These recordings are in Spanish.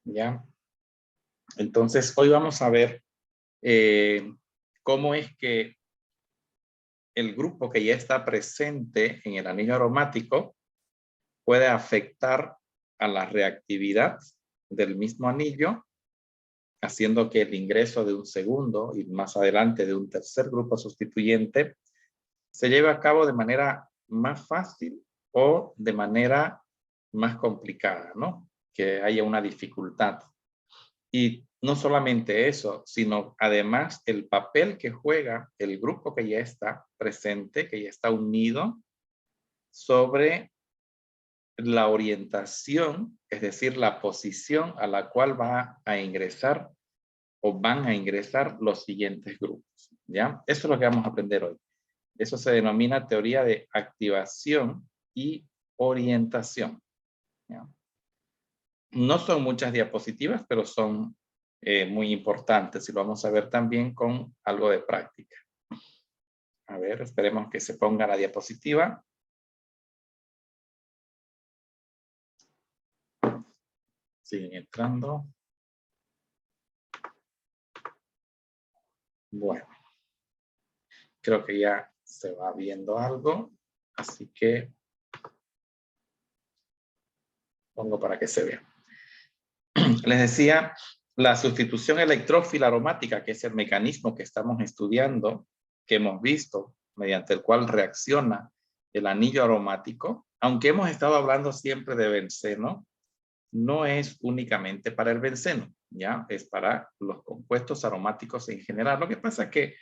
¿ya? Entonces, hoy vamos a ver cómo es que el grupo que ya está presente en el anillo aromático puede afectar a la reactividad del mismo anillo, haciendo que el ingreso de un segundo y más adelante de un tercer grupo sustituyente se lleve a cabo de manera más fácil o de manera más complicada, ¿no? Que haya una dificultad. Y no solamente eso, sino además el papel que juega el grupo que ya está presente, que ya está unido, sobre la orientación, es decir, la posición a la cual va a ingresar o van a ingresar los siguientes grupos, ¿ya? Eso es lo que vamos a aprender hoy. Eso se denomina teoría de activación y orientación, ¿ya? No son muchas diapositivas, pero son muy importantes y lo vamos a ver también con algo de práctica. A ver, esperemos que se ponga la diapositiva. Siguen entrando. Bueno, creo que ya se va viendo algo, así que pongo para que se vea. Les decía, la sustitución electrófila aromática, que es el mecanismo que estamos estudiando, que hemos visto, mediante el cual reacciona el anillo aromático, aunque hemos estado hablando siempre de benceno, no es únicamente para el benceno, ¿ya? Es para los compuestos aromáticos en general. Lo que pasa es que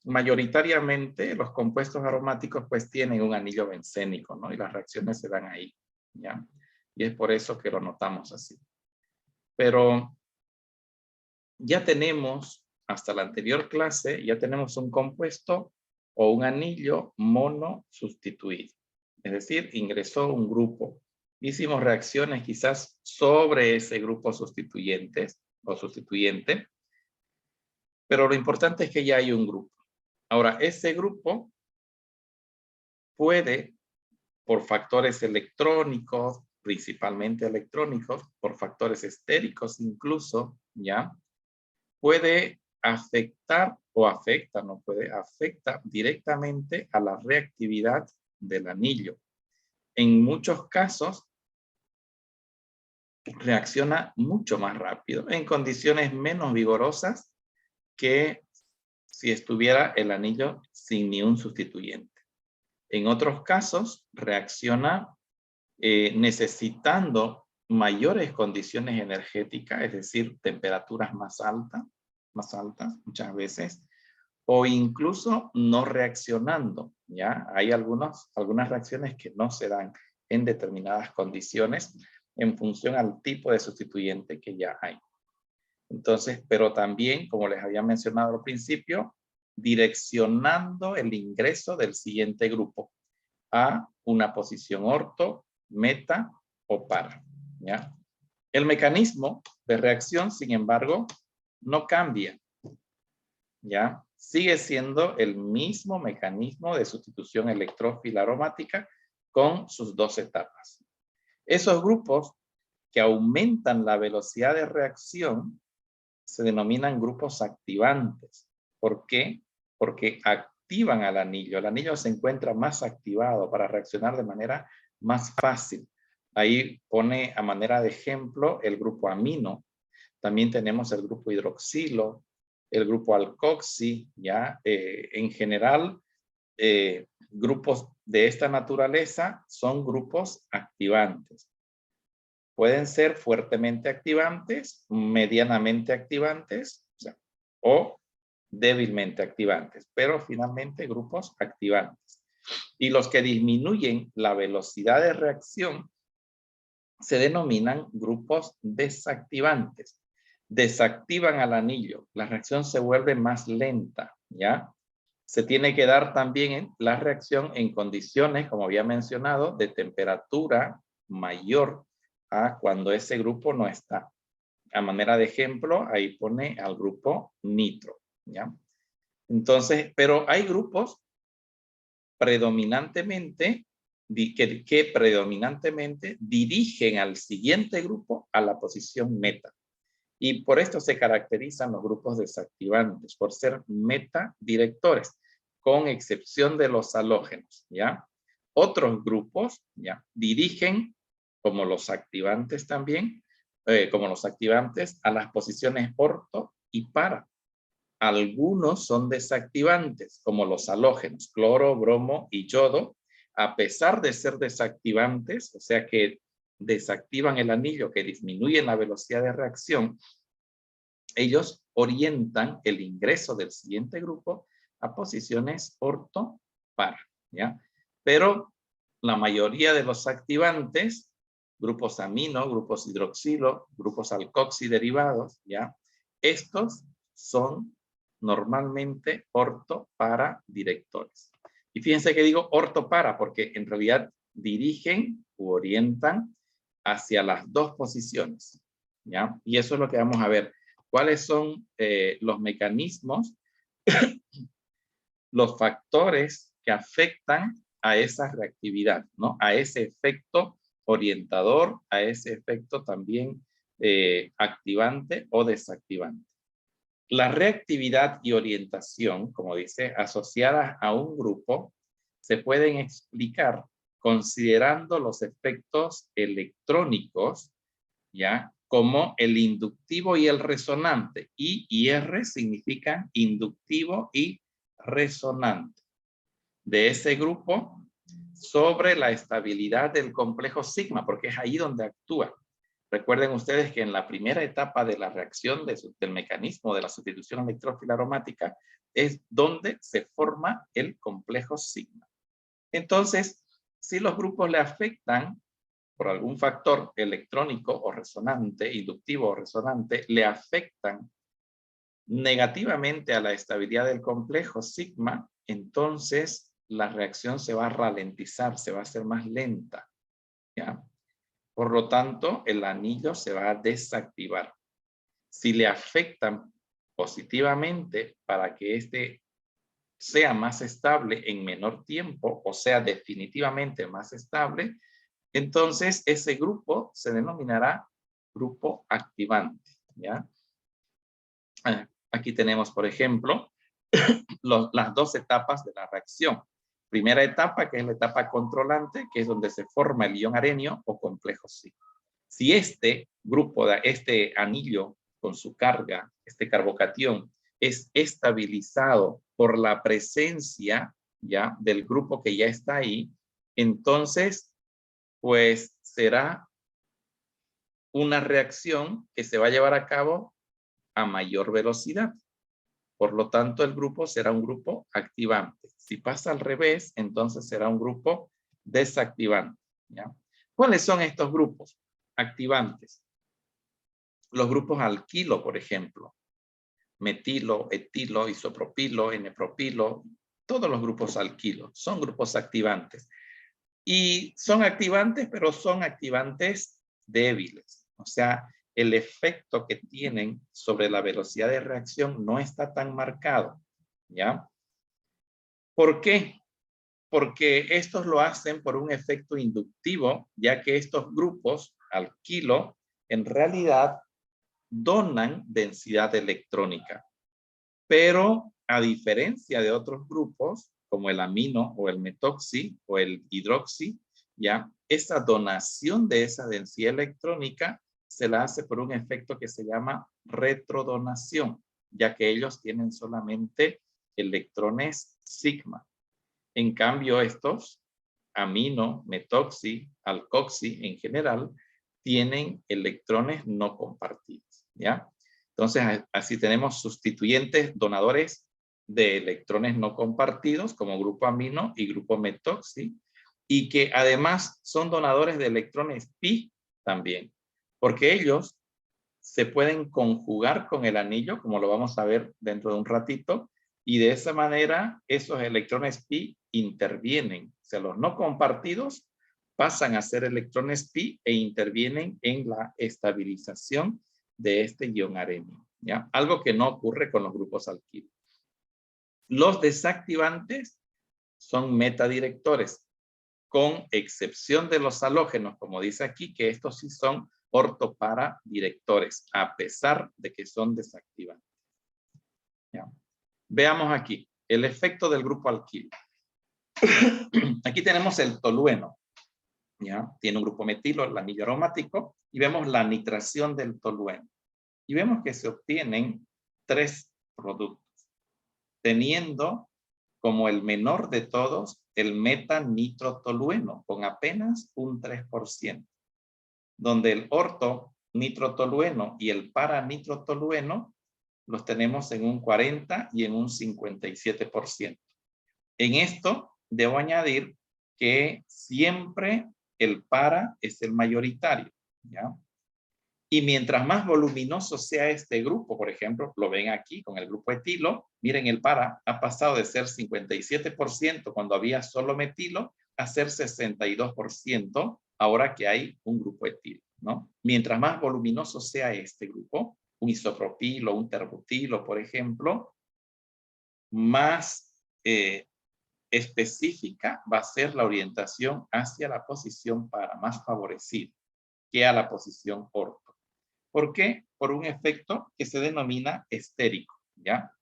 mayoritariamente los compuestos aromáticos pues tienen un anillo bencénico, ¿no? Y las reacciones se dan ahí, ¿ya? Y es por eso que lo notamos así. Pero ya tenemos, hasta la anterior clase, ya tenemos un compuesto o un anillo mono sustituido. Es decir, ingresó un grupo. Hicimos reacciones quizás sobre ese grupo sustituyentes o sustituyente, pero lo importante es que ya hay un grupo. Ahora, ese grupo puede, por factores electrónicos, principalmente electrónicos, por factores estéricos incluso, ¿ya? Puede afectar o afecta, no puede, afecta directamente a la reactividad del anillo. En muchos casos, reacciona mucho más rápido, en condiciones menos vigorosas que si estuviera el anillo sin ni un sustituyente. En otros casos, reacciona necesitando mayores condiciones energéticas, es decir, temperaturas más altas muchas veces, o incluso no reaccionando, ¿ya? Hay algunas reacciones que no se dan en determinadas condiciones en función al tipo de sustituyente que ya hay. Entonces, pero también, como les había mencionado al principio, direccionando el ingreso del siguiente grupo a una posición orto, meta o par, ¿ya? El mecanismo de reacción, sin embargo, no cambia, ¿ya? Sigue siendo el mismo mecanismo de sustitución electrófila aromática con sus dos etapas. Esos grupos que aumentan la velocidad de reacción se denominan grupos activantes. ¿Por qué? Porque activan al anillo. El anillo se encuentra más activado para reaccionar de manera más fácil. Ahí pone a manera de ejemplo el grupo amino. También tenemos el grupo hidroxilo, el grupo alcoxi, ¿ya? En general, grupos de esta naturaleza son grupos activantes. Pueden ser fuertemente activantes, medianamente activantes, o débilmente activantes, pero finalmente grupos activantes. Y los que disminuyen la velocidad de reacción se denominan grupos desactivantes. Desactivan al anillo, la reacción se vuelve más lenta, ¿ya? Se tiene que dar también la reacción en condiciones, como había mencionado, de temperatura mayor a cuando ese grupo no está. A manera de ejemplo, ahí pone al grupo nitro, ¿ya? Entonces, pero hay grupos predominantemente que predominantemente dirigen al siguiente grupo a la posición meta. Y por esto se caracterizan los grupos desactivantes, por ser metadirectores, con excepción de los halógenos, ¿ya? Otros grupos, ¿ya? Dirigen, como los activantes también, como los activantes, a las posiciones orto y para. Algunos son desactivantes, como los halógenos, cloro, bromo y yodo, a pesar de ser desactivantes, o sea que desactivan el anillo, que disminuyen la velocidad de reacción, ellos orientan el ingreso del siguiente grupo a posiciones orto-para, ¿ya? Pero la mayoría de los activantes, grupos amino, grupos hidroxilo, grupos alcoxiderivados, ¿ya? Estos son normalmente orto-para directores. Y fíjense que digo orto-para porque en realidad dirigen u orientan hacia las dos posiciones, ¿ya? Y eso es lo que vamos a ver. ¿Cuáles son los mecanismos, los factores que afectan a esa reactividad, ¿no? A ese efecto orientador, a ese efecto también activante o desactivante? La reactividad y orientación, como dice, asociadas a un grupo, se pueden explicar considerando los efectos electrónicos, ¿ya? Como el inductivo y el resonante. I y R significan inductivo y resonante de ese grupo sobre la estabilidad del complejo sigma, porque es ahí donde actúa. Recuerden ustedes que en la primera etapa de la reacción del mecanismo de la sustitución electrófila aromática es donde se forma el complejo sigma. Entonces, si los grupos le afectan por algún factor electrónico o resonante, inductivo o resonante, le afectan negativamente a la estabilidad del complejo sigma, entonces la reacción se va a ralentizar, se va a hacer más lenta, ¿ya? Por lo tanto, el anillo se va a desactivar. Si le afectan positivamente para que este sea más estable en menor tiempo, o sea, definitivamente más estable, entonces ese grupo se denominará grupo activante, ¿ya? Aquí tenemos, por ejemplo, las dos etapas de la reacción. Primera etapa, que es la etapa controlante, que es donde se forma el ion arenio o complejo sigma. Si este grupo, este anillo con su carga, este carbocatión, es estabilizado por la presencia ya del grupo que ya está ahí, entonces, pues será una reacción que se va a llevar a cabo a mayor velocidad. Por lo tanto, el grupo será un grupo activante. Si pasa al revés, entonces será un grupo desactivante, ¿ya? ¿Cuáles son estos grupos activantes? Los grupos alquilo, por ejemplo. Metilo, etilo, isopropilo, N-propilo. Todos los grupos alquilo son grupos activantes. Y son activantes, pero son activantes débiles. O sea, el efecto que tienen sobre la velocidad de reacción no está tan marcado, ¿ya? ¿Por qué? Porque estos lo hacen por un efecto inductivo, ya que estos grupos alquilo en realidad donan densidad electrónica. Pero a diferencia de otros grupos, como el amino o el metoxi o el hidroxi, ya esa donación de esa densidad electrónica se la hace por un efecto que se llama retrodonación, ya que ellos tienen solamente electrones sigma. En cambio, estos amino, metoxi, alcoxi en general, tienen electrones no compartidos, ¿ya? Entonces, así tenemos sustituyentes donadores de electrones no compartidos, como grupo amino y grupo metoxi, y que además son donadores de electrones pi también, porque ellos se pueden conjugar con el anillo, como lo vamos a ver dentro de un ratito, y de esa manera esos electrones pi intervienen. O sea, los no compartidos pasan a ser electrones pi e intervienen en la estabilización de este ion arenio, ¿ya? Algo que no ocurre con los grupos alquilos. Los desactivantes son metadirectores, con excepción de los halógenos, como dice aquí, que estos sí son orto para directores, a pesar de que son desactivantes. ¿Ya? Veamos aquí el efecto del grupo alquilo. Aquí tenemos el tolueno. ¿Ya? Tiene un grupo metilo, el anillo aromático, y vemos la nitración del tolueno. Y vemos que se obtienen 3 productos, teniendo como el menor de todos el metanitrotolueno, con apenas un 3%, donde el ortonitrotolueno y el paranitrotolueno los tenemos en un 40 y en un 57%. En esto debo añadir que siempre el para es el mayoritario, ¿ya? Y mientras más voluminoso sea este grupo, por ejemplo, lo ven aquí con el grupo etilo, miren, el para ha pasado de ser 57% cuando había solo metilo a ser 62% ahora que hay un grupo etilo, ¿no? Mientras más voluminoso sea este grupo, un isopropilo, un terbutilo, por ejemplo, más específica va a ser la orientación hacia la posición para, más favorecida que a la posición orto. ¿Por qué? Por un efecto que se denomina estérico, ¿ya?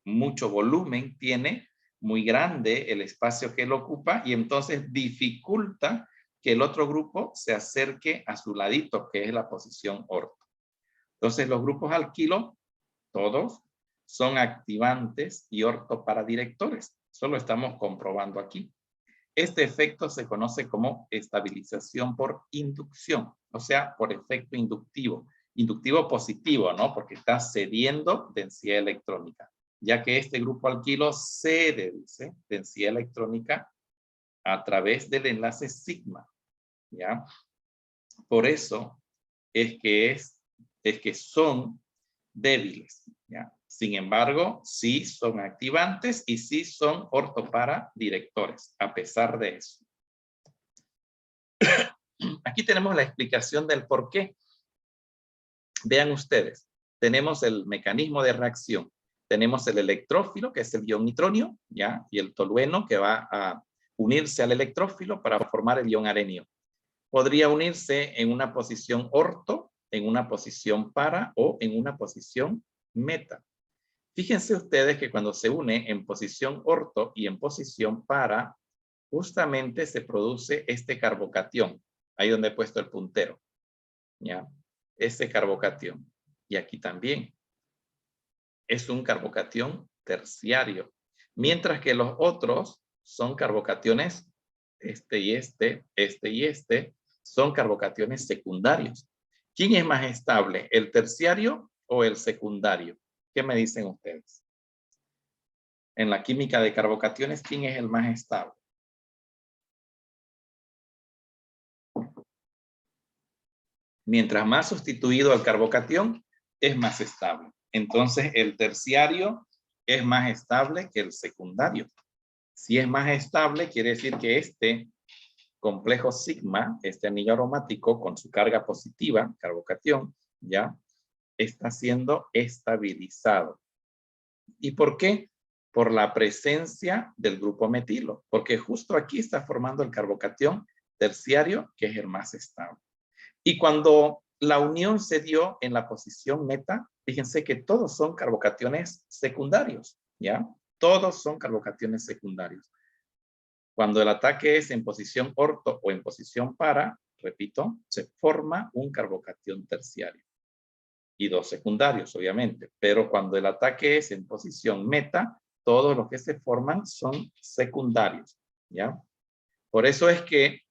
Mucho volumen tiene, muy grande el espacio que lo ocupa y entonces dificulta que el otro grupo se acerque a su ladito, que es la posición orto. Entonces los grupos alquilo, todos, son activantes y ortoparadirectores. Eso lo estamos comprobando aquí. Este efecto se conoce como estabilización por inducción, o sea, por efecto inductivo. Inductivo positivo, ¿no? Porque está cediendo densidad electrónica, ya que este grupo alquilo cede, dice, densidad electrónica a través del enlace sigma, ¿ya? Por eso es que son débiles, ¿ya? Sin embargo, sí son activantes y sí son ortoparadirectores, a pesar de eso. Aquí tenemos la explicación del por qué. Vean ustedes, tenemos el mecanismo de reacción. Tenemos el electrófilo, que es el ion nitronio, ¿ya? Y el tolueno, que va a unirse al electrófilo para formar el ion arenio. Podría unirse en una posición orto, en una posición para o en una posición meta. Fíjense ustedes que cuando se une en posición orto y en posición para, justamente se produce este carbocatión. Ahí donde he puesto el puntero, ¿ya? Este carbocatión. Y aquí también. Es un carbocatión terciario. Mientras que los otros son carbocationes, este y este, son carbocationes secundarios. ¿Quién es más estable, el terciario o el secundario? ¿Qué me dicen ustedes? En la química de carbocationes, ¿quién es el más estable? Mientras más sustituido al carbocatión, es más estable. Entonces, el terciario es más estable que el secundario. Si es más estable, quiere decir que este complejo sigma, este anillo aromático con su carga positiva, carbocatión, ya está siendo estabilizado. ¿Y por qué? Por la presencia del grupo metilo, porque justo aquí está formando el carbocatión terciario, que es el más estable. Y cuando la unión se dio en la posición meta, fíjense que todos son carbocationes secundarios, ¿ya? Todos son carbocationes secundarios. Cuando el ataque es en posición orto o en posición para, repito, se forma un carbocatión terciario. Y 2 secundarios, obviamente. Pero cuando el ataque es en posición meta, todos los que se forman son secundarios, ¿ya? Por eso es que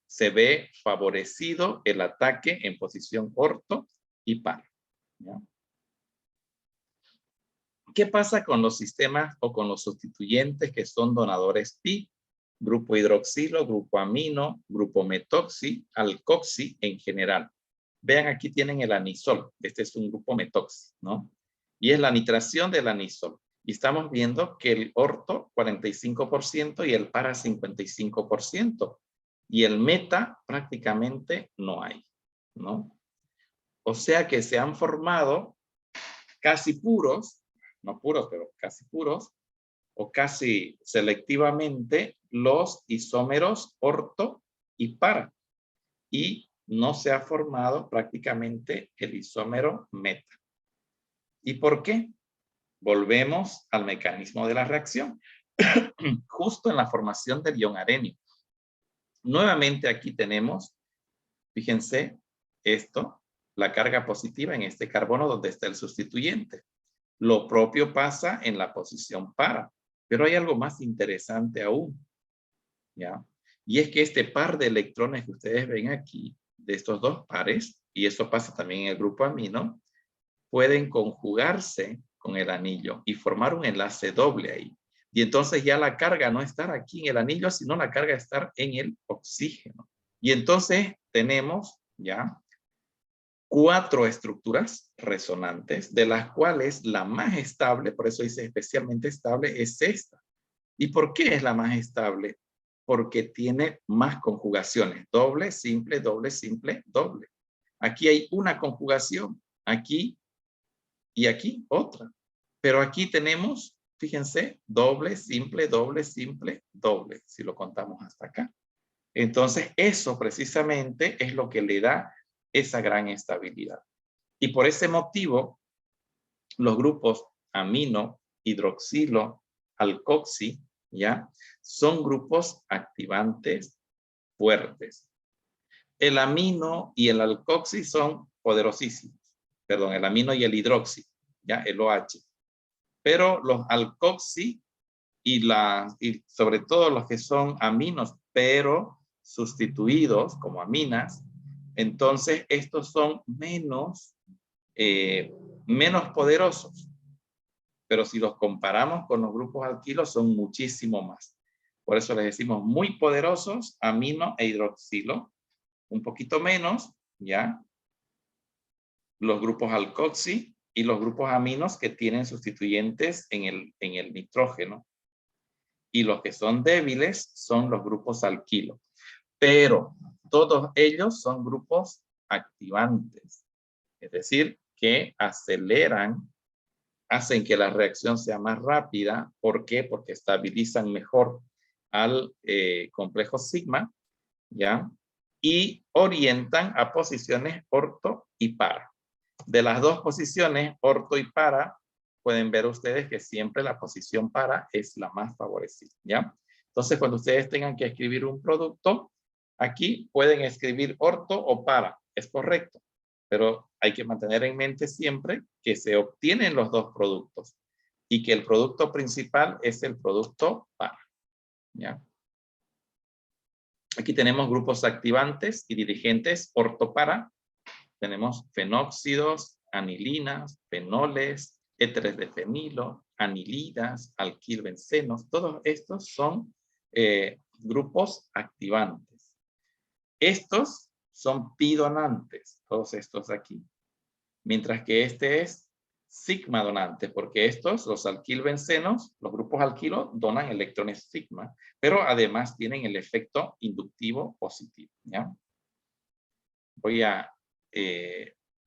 se ve favorecido el ataque en posición orto y para, ¿ya? ¿Qué pasa con los sistemas o con los sustituyentes que son donadores pi? Grupo hidroxilo, grupo amino, grupo metoxi, alcoxi en general. Vean, aquí tienen el anisol. Este es un grupo metoxi, ¿no? Y es la nitración del anisol. Y estamos viendo que el orto 45% y el para 55%. Y el meta prácticamente no hay, ¿no? O sea que se han formado casi puros, no puros, pero casi puros, o casi selectivamente los isómeros orto y para. Y no se ha formado prácticamente el isómero meta. ¿Y por qué? Volvemos al mecanismo de la reacción. Justo en la formación del ion arenio. Nuevamente aquí tenemos, fíjense, esto, la carga positiva en este carbono donde está el sustituyente. Lo propio pasa en la posición para, pero hay algo más interesante aún, ¿ya? Y es que este par de electrones que ustedes ven aquí, de estos dos pares, y eso pasa también en el grupo amino, pueden conjugarse con el anillo y formar un enlace doble ahí. Y entonces ya la carga no estar aquí en el anillo, sino la carga estar en el oxígeno. Y entonces tenemos ya 4 estructuras resonantes, de las cuales la más estable, por eso dice especialmente estable, es esta. ¿Y por qué es la más estable? Porque tiene más conjugaciones. Doble, simple, doble. Aquí hay una conjugación. Aquí y aquí otra. Pero aquí tenemos, fíjense, doble, simple, doble, si lo contamos hasta acá. Entonces, eso precisamente es lo que le da esa gran estabilidad. Y por ese motivo, los grupos amino, hidroxilo, alcoxi, ¿ya? Son grupos activantes fuertes. El amino y el alcoxi son poderosísimos. Perdón, el amino y el hidroxi, ¿ya? El OH. Pero los alcoxi y sobre todo los que son aminos, pero sustituidos como aminas, entonces estos son menos poderosos. Pero si los comparamos con los grupos alquilos, son muchísimo más. Por eso les decimos muy poderosos, amino e hidroxilo. Un poquito menos, ¿ya? Los grupos alcoxi y los grupos aminos que tienen sustituyentes en el nitrógeno. Y los que son débiles son los grupos alquilo. Pero todos ellos son grupos activantes. Es decir, que aceleran, hacen que la reacción sea más rápida. ¿Por qué? Porque estabilizan mejor al complejo sigma, ¿ya? Y orientan a posiciones orto y para. De las dos posiciones, orto y para, pueden ver ustedes que siempre la posición para es la más favorecida, ¿ya? Entonces, cuando ustedes tengan que escribir un producto, aquí pueden escribir orto o para, es correcto, pero hay que mantener en mente siempre que se obtienen los dos productos y que el producto principal es el producto para, ¿ya? Aquí tenemos grupos activantes y dirigentes orto-para. Tenemos fenóxidos, anilinas, fenoles, éteres de fenilo, anilidas, alquilbencenos. Todos estos son grupos activantes. Estos son pidonantes, todos estos aquí. Mientras que este es sigma donante, porque estos, los alquilbencenos, los grupos alquilo, donan electrones sigma, pero además tienen el efecto inductivo positivo, ¿ya? Voy a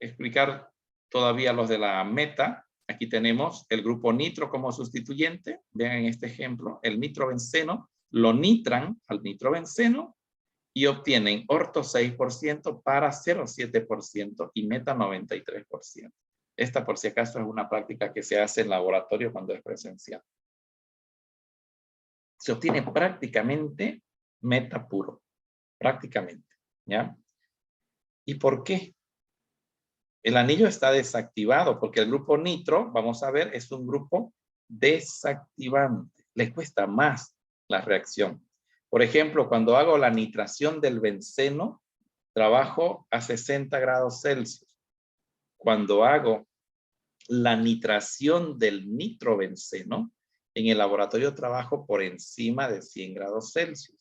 explicar todavía los de la meta. Aquí tenemos el grupo nitro como sustituyente. Vean en este ejemplo, el nitrobenceno, lo nitran al nitrobenceno y obtienen orto 6%, para 0,7% y meta 93%. Esta, por si acaso, es una práctica que se hace en laboratorio cuando es presencial. Se obtiene prácticamente meta puro, prácticamente, ¿ya? ¿Y por qué? El anillo está desactivado porque el grupo nitro, vamos a ver, es un grupo desactivante. Le cuesta más la reacción. Por ejemplo, cuando hago la nitración del benceno, trabajo a 60 grados Celsius. Cuando hago la nitración del nitrobenceno, en el laboratorio trabajo por encima de 100 grados Celsius,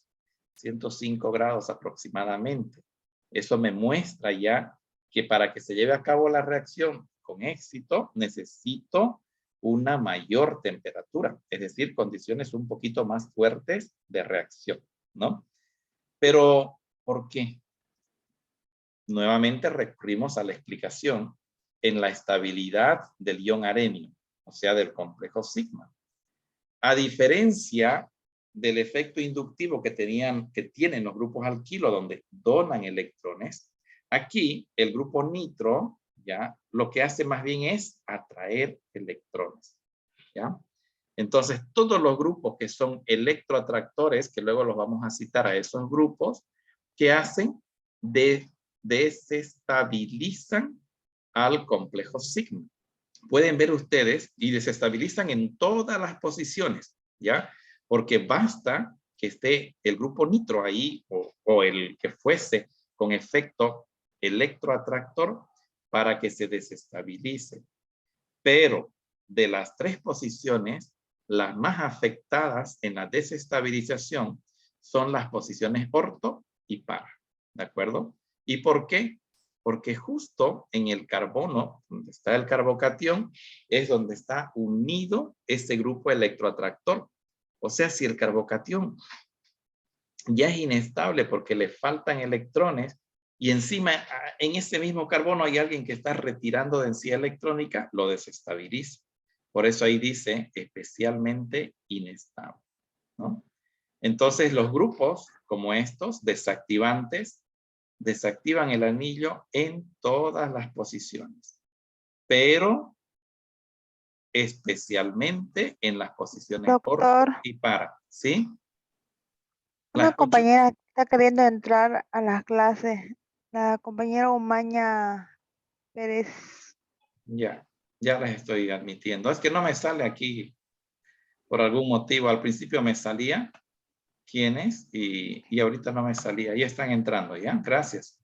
105 grados aproximadamente. Eso me muestra ya que para que se lleve a cabo la reacción con éxito, necesito una mayor temperatura, es decir, condiciones un poquito más fuertes de reacción, ¿no? Pero, ¿por qué? Nuevamente recurrimos a la explicación en la estabilidad del ion arenio, o sea, del complejo sigma. A diferencia del efecto inductivo que tienen los grupos alquilo, donde donan electrones, aquí el grupo nitro, ¿ya? Lo que hace más bien es atraer electrones, ¿ya? Entonces, todos los grupos que son electroatractores, que luego los vamos a citar a esos grupos, que hacen desestabilizan al complejo sigma. Pueden ver ustedes y desestabilizan en todas las posiciones, ¿ya? Porque basta que esté el grupo nitro ahí o el que fuese con efecto electroatractor para que se desestabilice. Pero de las tres posiciones, las más afectadas en la desestabilización son las posiciones orto y para, ¿de acuerdo? ¿Y por qué? Porque justo en el carbono, donde está el carbocatión, es donde está unido ese grupo electroatractor. O sea, si el carbocatión ya es inestable porque le faltan electrones y encima en ese mismo carbono hay alguien que está retirando densidad electrónica, lo desestabiliza. Por eso ahí dice especialmente inestable, ¿no? Entonces los grupos como estos, desactivantes, desactivan el anillo en todas las posiciones, pero especialmente en las posiciones orto Doctor, y para, ¿sí? ¿La una escucho? compañera está queriendo entrar a las clases, la compañera Umaña Pérez. Ya, ya las estoy admitiendo. Es que no me sale aquí por algún motivo. Al principio me salía quiénes y ahorita no me salía. Ya están entrando, ¿ya? Gracias.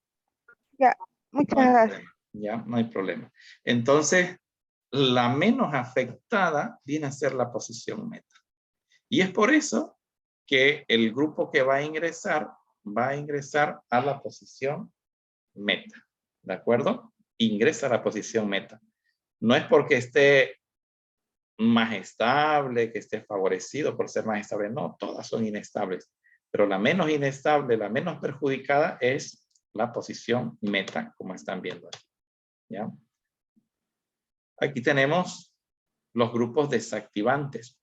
Ya, No muchas hay gracias. problema, ¿ya? No hay problema. Entonces, la menos afectada viene a ser la posición meta. Y es por eso que el grupo que va a ingresar a la posición meta. ¿De acuerdo? Ingresa a la posición meta. No es porque esté más estable, que esté favorecido por ser más estable. No, todas son inestables. Pero la menos inestable, la menos perjudicada es la posición meta, como están viendo aquí. ¿Ya? Aquí tenemos los grupos desactivantes,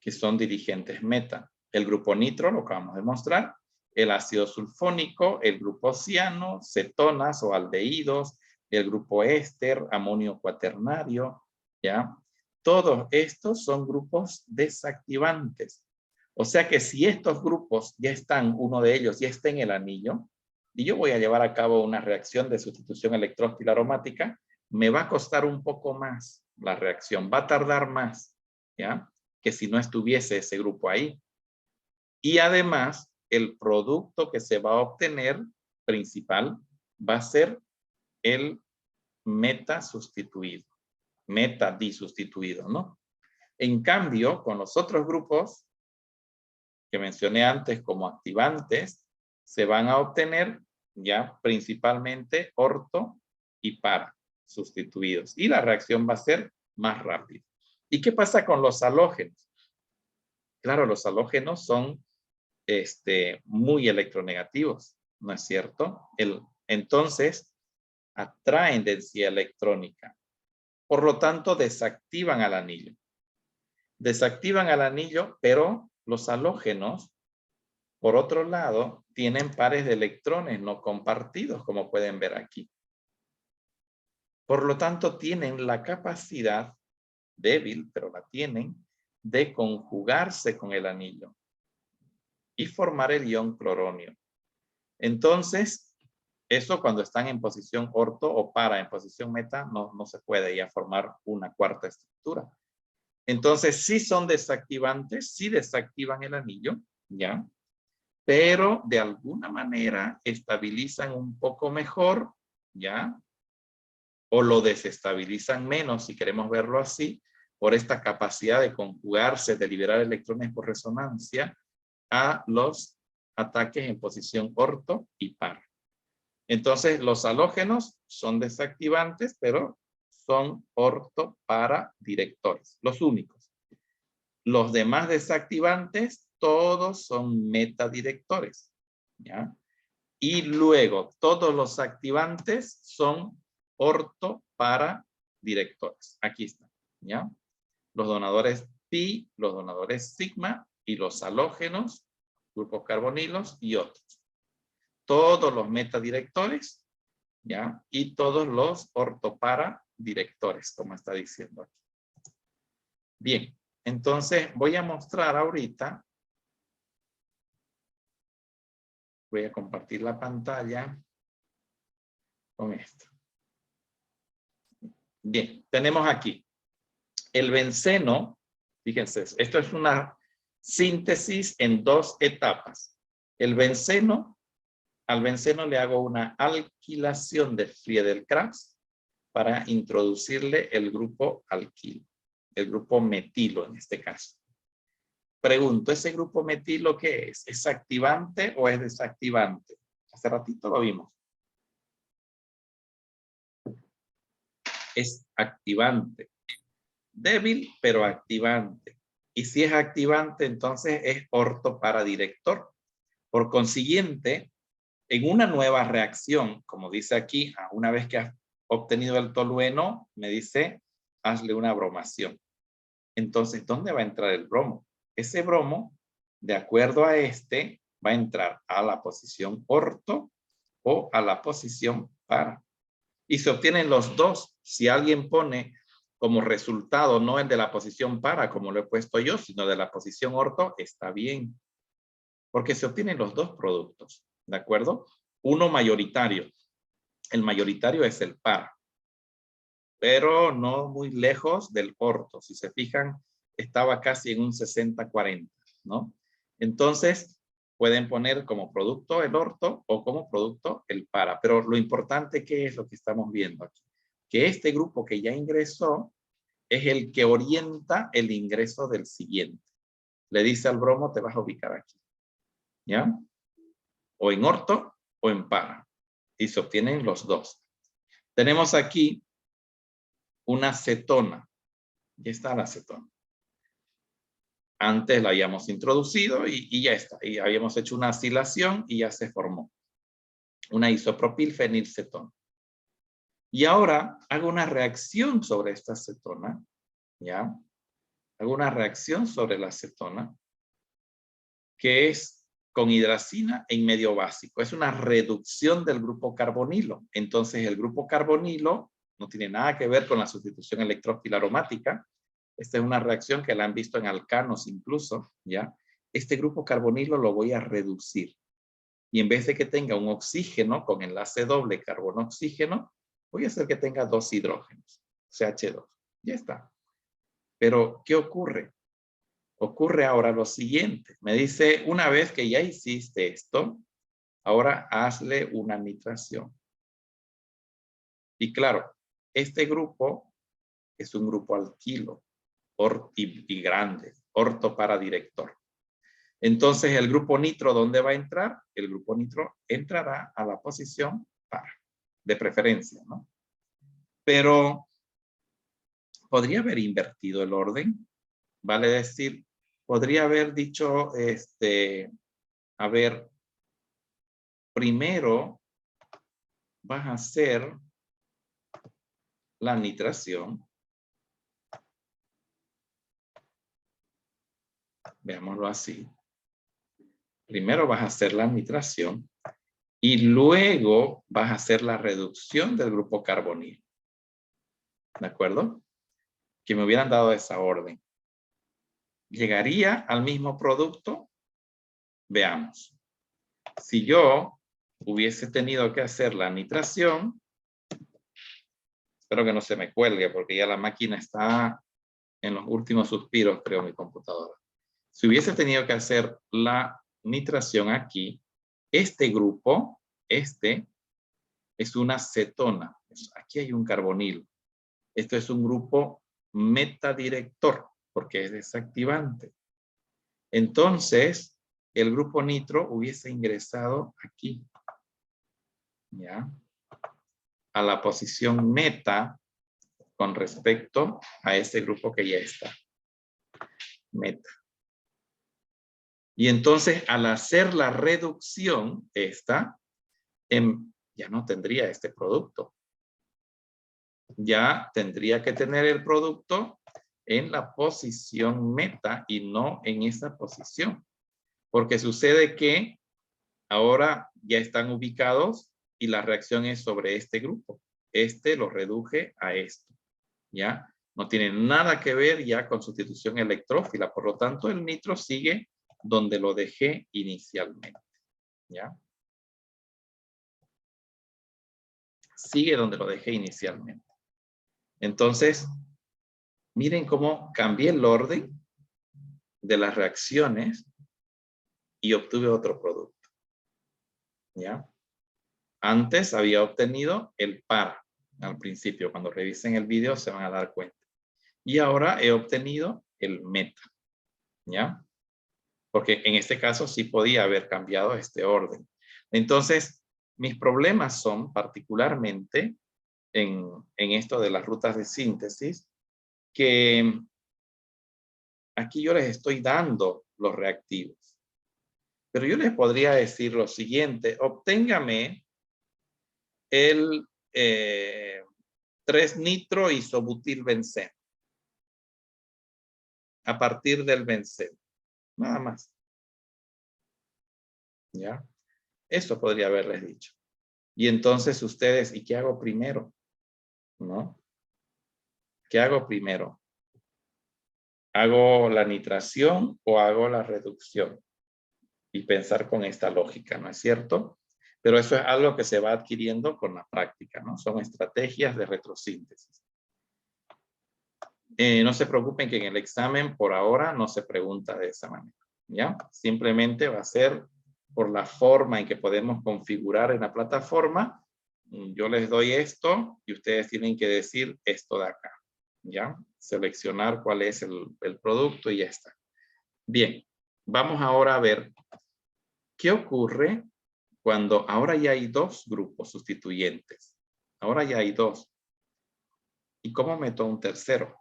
que son dirigentes meta. El grupo nitro, lo acabamos de mostrar, el ácido sulfónico, el grupo ciano, cetonas o aldehídos, el grupo éster, amonio cuaternario, ¿ya? Todos estos son grupos desactivantes. O sea que si estos grupos ya están, uno de ellos ya está en el anillo, y yo voy a llevar a cabo una reacción de sustitución electrófila aromática, me va a costar un poco más la reacción, va a tardar más, ¿ya? Que si no estuviese ese grupo ahí. Y además, el producto que se va a obtener principal va a ser el meta sustituido, meta disustituido, ¿no? En cambio, con los otros grupos que mencioné antes como activantes, se van a obtener ya principalmente orto y para sustituidos. Y la reacción va a ser más rápida. ¿Y qué pasa con los halógenos? Claro, los halógenos son muy electronegativos, ¿no es cierto? Entonces, atraen densidad electrónica. Por lo tanto, desactivan al anillo. Desactivan al anillo, pero los halógenos, por otro lado, tienen pares de electrones no compartidos, como pueden ver aquí. Por lo tanto, tienen la capacidad, débil, pero la tienen, de conjugarse con el anillo y formar el ion cloronio. Entonces, eso cuando están en posición orto o para en posición meta, no se puede ya formar una cuarta estructura. Entonces, sí son desactivantes, sí desactivan el anillo, ¿ya? Pero de alguna manera estabilizan un poco mejor, ¿ya? O lo desestabilizan menos, si queremos verlo así, por esta capacidad de conjugarse, de liberar electrones por resonancia a los ataques en posición orto y par. Entonces, los halógenos son desactivantes, pero son orto para directores, los únicos. Los demás desactivantes, todos son metadirectores, ¿ya? Y luego, todos los activantes son orto para directores. Aquí están, ¿ya? Los donadores pi, los donadores sigma y los halógenos, grupos carbonilos y otros. Todos los metadirectores ¿ya? Y todos los ortopara directores, como está diciendo aquí. Bien, entonces voy a mostrar ahorita. Voy a compartir la pantalla con esto. Bien, tenemos aquí el benceno. Fíjense, esto es una síntesis en dos etapas. El benceno, al benceno le hago una alquilación de Friedel-Crafts para introducirle el grupo alquilo, el grupo metilo en este caso. Pregunto, ¿ese grupo metilo qué es? ¿Es activante o es desactivante? Hace ratito lo vimos. Es activante. Débil, pero activante. Y si es activante, entonces es ortoparadirector. Por consiguiente, en una nueva reacción, como dice aquí, una vez que has obtenido el tolueno, me dice, hazle una bromación. Entonces, ¿dónde va a entrar el bromo? Ese bromo, de acuerdo a este, va a entrar a la posición orto o a la posición para. Y se obtienen los dos. Si alguien pone como resultado no el de la posición para, como lo he puesto yo, sino de la posición orto, está bien. Porque se obtienen los dos productos, ¿de acuerdo? Uno mayoritario. El mayoritario es el para, pero no muy lejos del orto. Si se fijan, estaba casi en un 60-40, ¿no? Entonces, pueden poner como producto el orto o como producto el para. Pero lo importante, ¿qué es lo que estamos viendo aquí? Que este grupo que ya ingresó es el que orienta el ingreso del siguiente. Le dice al bromo, te vas a ubicar aquí, ¿ya? O en orto o en para. Y se obtienen los dos. Tenemos aquí una cetona. Ya está la cetona. Antes la habíamos introducido y ya está. Y habíamos hecho una acilación y ya se formó una isopropilfenilcetona. Y ahora hago una reacción sobre esta cetona, ¿ya? Hago una reacción sobre la cetona, que es con hidracina en medio básico. Es una reducción del grupo carbonilo. Entonces, el grupo carbonilo no tiene nada que ver con la sustitución electrófila aromática. Esta es una reacción que la han visto en alcanos incluso, ¿ya? Este grupo carbonilo lo voy a reducir. Y en vez de que tenga un oxígeno con enlace doble carbono-oxígeno, voy a hacer que tenga dos hidrógenos, CH2. Ya está. Pero, ¿qué ocurre? Ocurre ahora lo siguiente. Me dice, una vez que ya hiciste esto, ahora hazle una nitración. Y claro, este grupo es un grupo alquilo y grande, ortoparadirector. Entonces, el grupo nitro, ¿dónde va a entrar? El grupo nitro entrará a la posición para, de preferencia, ¿no? Pero, ¿podría haber invertido el orden? Vale decir, podría haber dicho, a ver, primero vas a hacer la nitración. Veámoslo así. Primero vas a hacer la nitración y luego vas a hacer la reducción del grupo carbonilo. ¿De acuerdo? Que me hubieran dado esa orden. ¿Llegaría al mismo producto? Veamos. Si yo hubiese tenido que hacer la nitración, espero que no se me cuelgue porque ya la máquina está en los últimos suspiros, creo, mi computadora. Si hubiese tenido que hacer la nitración aquí, este grupo, es una cetona. Aquí hay un carbonilo. Esto es un grupo metadirector, porque es desactivante. Entonces, el grupo nitro hubiese ingresado aquí, ¿ya? A la posición meta con respecto a este grupo que ya está. Meta. Y entonces, al hacer la reducción, ya no tendría este producto. Ya tendría que tener el producto en la posición meta y no en esa posición. Porque sucede que ahora ya están ubicados y la reacción es sobre este grupo. Este lo reduje a esto, ¿ya? No tiene nada que ver ya con sustitución electrófila, por lo tanto el nitro sigue donde lo dejé inicialmente, ¿ya? Sigue donde lo dejé inicialmente. Entonces, miren cómo cambié el orden de las reacciones y obtuve otro producto, ¿ya? Antes había obtenido el para al principio. Cuando revisen el video se van a dar cuenta. Y ahora he obtenido el meta, ¿ya? Porque en este caso sí podía haber cambiado este orden. Entonces, mis problemas son particularmente en esto de las rutas de síntesis, que aquí yo les estoy dando los reactivos. Pero yo les podría decir lo siguiente: obténgame el 3-nitro isobutilbenceno a partir del benceno. Nada más. ¿Ya? Eso podría haberles dicho. Y entonces ustedes, ¿y qué hago primero? ¿No? ¿Qué hago primero? ¿Hago la nitración o hago la reducción? Y pensar con esta lógica, ¿no es cierto? Pero eso es algo que se va adquiriendo con la práctica, ¿no? Son estrategias de retrosíntesis. No se preocupen que en el examen por ahora no se pregunta de esa manera, ¿ya? Simplemente va a ser por la forma en que podemos configurar en la plataforma. Yo les doy esto y ustedes tienen que decir esto de acá, ¿ya? Seleccionar cuál es el producto y ya está. Bien, vamos ahora a ver qué ocurre cuando ahora ya hay dos grupos sustituyentes. Ahora ya hay dos. ¿Y cómo meto un tercero?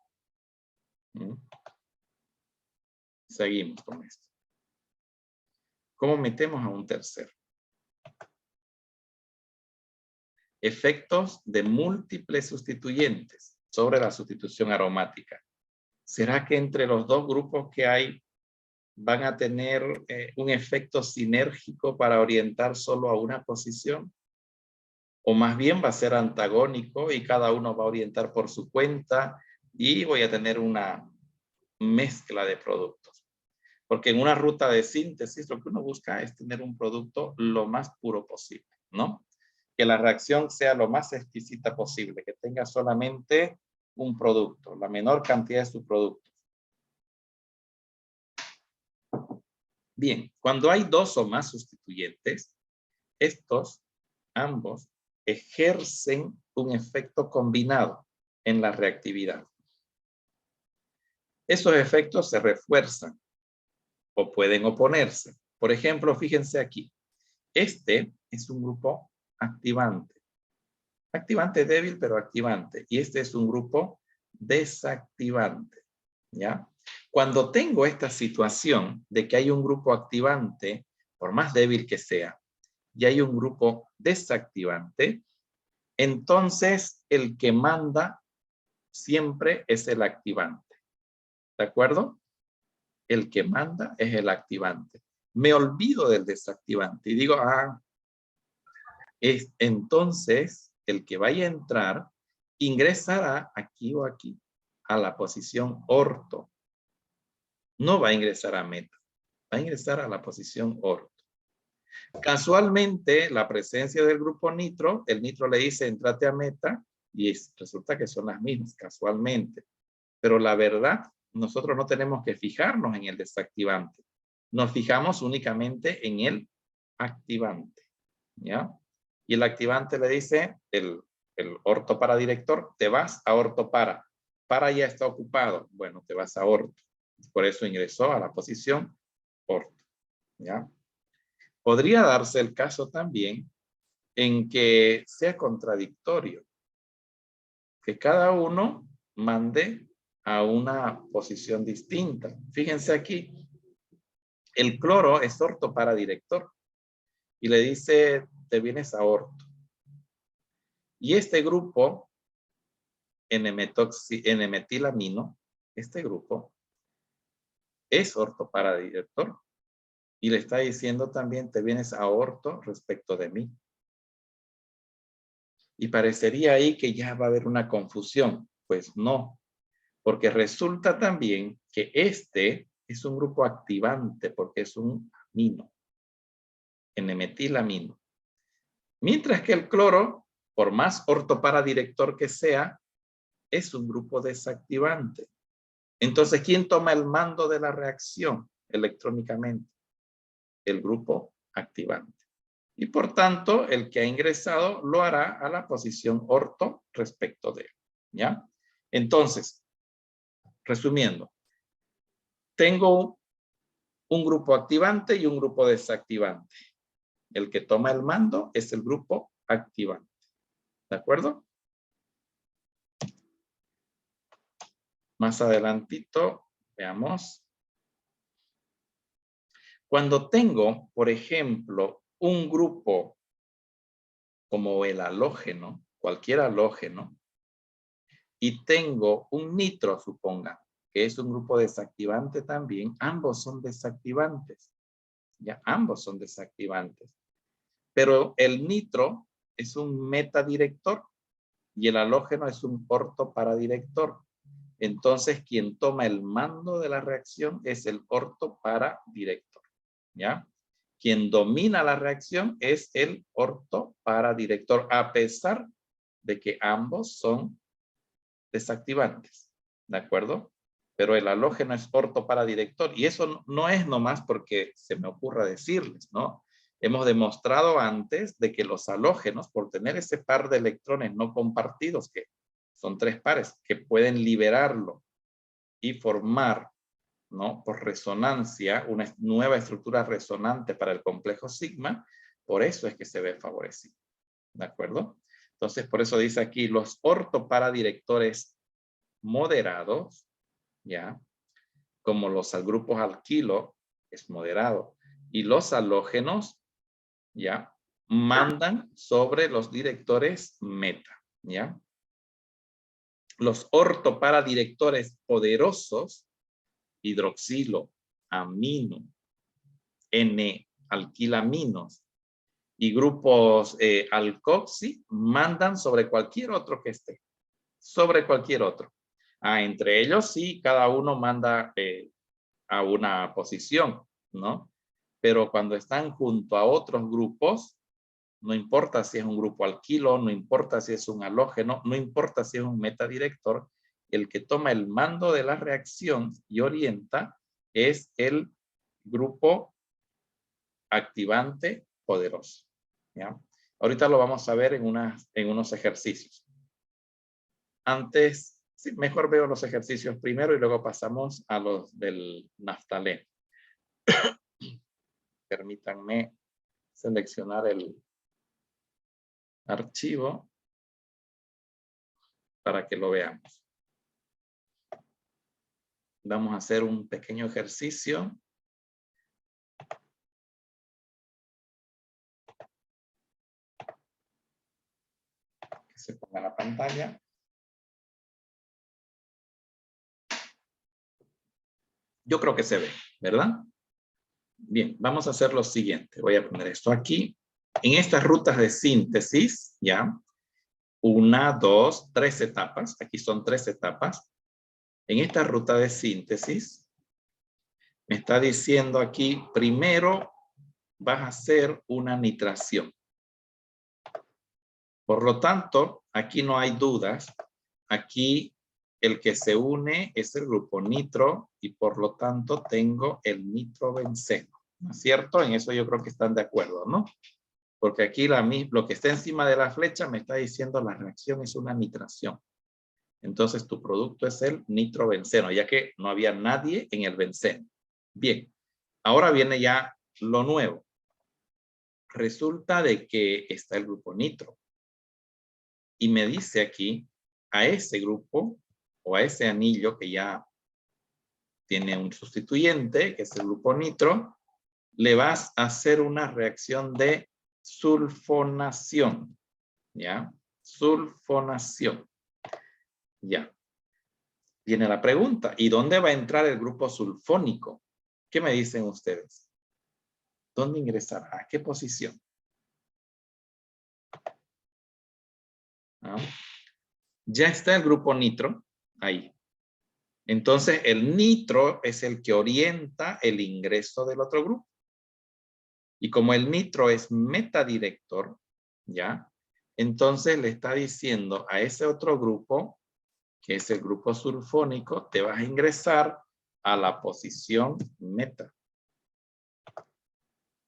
Seguimos con esto. ¿Cómo metemos a un tercero? Efectos de múltiples sustituyentes sobre la sustitución aromática. ¿Será que entre los dos grupos que hay van a tener un efecto sinérgico para orientar solo a una posición? ¿O más bien va a ser antagónico y cada uno va a orientar por su cuenta y voy a tener una mezcla de productos? Porque en una ruta de síntesis lo que uno busca es tener un producto lo más puro posible, ¿no? Que la reacción sea lo más exquisita posible, que tenga solamente un producto, la menor cantidad de subproductos. Bien, cuando hay dos o más sustituyentes, estos ambos ejercen un efecto combinado en la reactividad. Esos efectos se refuerzan o pueden oponerse. Por ejemplo, fíjense aquí. Este es un grupo activante. Activante débil, pero activante. Y este es un grupo desactivante. ¿Ya? Cuando tengo esta situación de que hay un grupo activante, por más débil que sea, y hay un grupo desactivante, entonces el que manda siempre es el activante. ¿De acuerdo? El que manda es el activante. Me olvido del desactivante y digo, entonces el que vaya a entrar ingresará aquí o aquí a la posición orto. No va a ingresar a meta, va a ingresar a la posición orto. Casualmente, la presencia del grupo nitro, el nitro le dice entrate a meta y resulta que son las mismas, casualmente. Pero la verdad, nosotros no tenemos que fijarnos en el desactivante. Nos fijamos únicamente en el activante, ¿ya? Y el activante le dice, el orto para director, te vas a orto para. Para ya está ocupado. Bueno, te vas a orto. Por eso ingresó a la posición orto, ¿ya? Podría darse el caso también en que sea contradictorio, que cada uno mande a una posición distinta. Fíjense aquí, el cloro es orto para director y le dice, te vienes a orto. Y este grupo, N-metilamino, este grupo es orto para director y le está diciendo también, te vienes a orto respecto de mí. Y parecería ahí que ya va a haber una confusión. Pues no, porque resulta también que este es un grupo activante porque es un amino, N-metilamino. Mientras que el cloro, por más ortoparadirector que sea, es un grupo desactivante. Entonces, ¿quién toma el mando de la reacción electrónicamente? El grupo activante. Y por tanto, el que ha ingresado lo hará a la posición orto respecto de él. ¿Ya? Entonces, resumiendo, tengo un grupo activante y un grupo desactivante. El que toma el mando es el grupo activante. ¿De acuerdo? Más adelantito, veamos. Cuando tengo, por ejemplo, un grupo como el halógeno, cualquier halógeno, y tengo un nitro, suponga, que es un grupo desactivante también, ambos son desactivantes. Ya, ambos son desactivantes. Pero el nitro es un metadirector y el halógeno es un ortoparadirector. Entonces, quien toma el mando de la reacción es el ortoparadirector. ¿Ya? Quien domina la reacción es el ortoparadirector, a pesar de que ambos son desactivantes. ¿De acuerdo? Pero el halógeno es ortoparadirector. Y eso no es nomás porque se me ocurra decirles, ¿no? Hemos demostrado antes de que los halógenos, por tener ese par de electrones no compartidos, que son 3 pares, que pueden liberarlo y formar, ¿no? Por resonancia, una nueva estructura resonante para el complejo sigma, por eso es que se ve favorecido. ¿De acuerdo? Entonces, por eso dice aquí, los ortoparadirectores moderados, ¿ya? Como los grupos alquilo, es moderado. Y los halógenos, ¿ya? Mandan sobre los directores meta, ¿ya? Los ortoparadirectores poderosos, hidroxilo, amino, N-alquilaminos y grupos alcoxi, mandan sobre cualquier otro que esté. Sobre cualquier otro. Entre ellos sí, cada uno manda a una posición, ¿no? Pero cuando están junto a otros grupos, no importa si es un grupo alquilo, no importa si es un halógeno, no importa si es un metadirector, el que toma el mando de la reacción y orienta es el grupo activante poderoso. ¿Ya? Ahorita lo vamos a ver en unos ejercicios. Antes, sí, mejor veo los ejercicios primero y luego pasamos a los del naftaleno. Permítanme seleccionar el archivo para que lo veamos. Vamos a hacer un pequeño ejercicio. Que se ponga en la pantalla. Yo creo que se ve, ¿verdad? Bien, vamos a hacer lo siguiente. Voy a poner esto aquí. En estas rutas de síntesis, ¿ya? 1, 2, 3 etapas. Aquí son 3 etapas. En esta ruta de síntesis, me está diciendo aquí, primero vas a hacer una nitración. Por lo tanto, aquí no hay dudas. Aquí el que se une es el grupo nitro y por lo tanto tengo el nitrobenceno. ¿No es cierto? En eso yo creo que están de acuerdo, ¿no? Porque aquí lo que está encima de la flecha me está diciendo la reacción es una nitración. Entonces tu producto es el nitrobenceno, ya que no había nadie en el benceno. Bien, ahora viene ya lo nuevo. Resulta de que está el grupo nitro. Y me dice aquí, a ese grupo o a ese anillo que ya tiene un sustituyente, que es el grupo nitro, le vas a hacer una reacción de sulfonación. ¿Ya? Sulfonación. Ya. Viene la pregunta, ¿y dónde va a entrar el grupo sulfónico? ¿Qué me dicen ustedes? ¿Dónde ingresará? ¿A qué posición? ¿Ah? Ya está el grupo nitro ahí. Entonces, el nitro es el que orienta el ingreso del otro grupo. Y como el nitro es metadirector, ¿ya? Entonces le está diciendo a ese otro grupo, que es el grupo sulfónico, te vas a ingresar a la posición meta.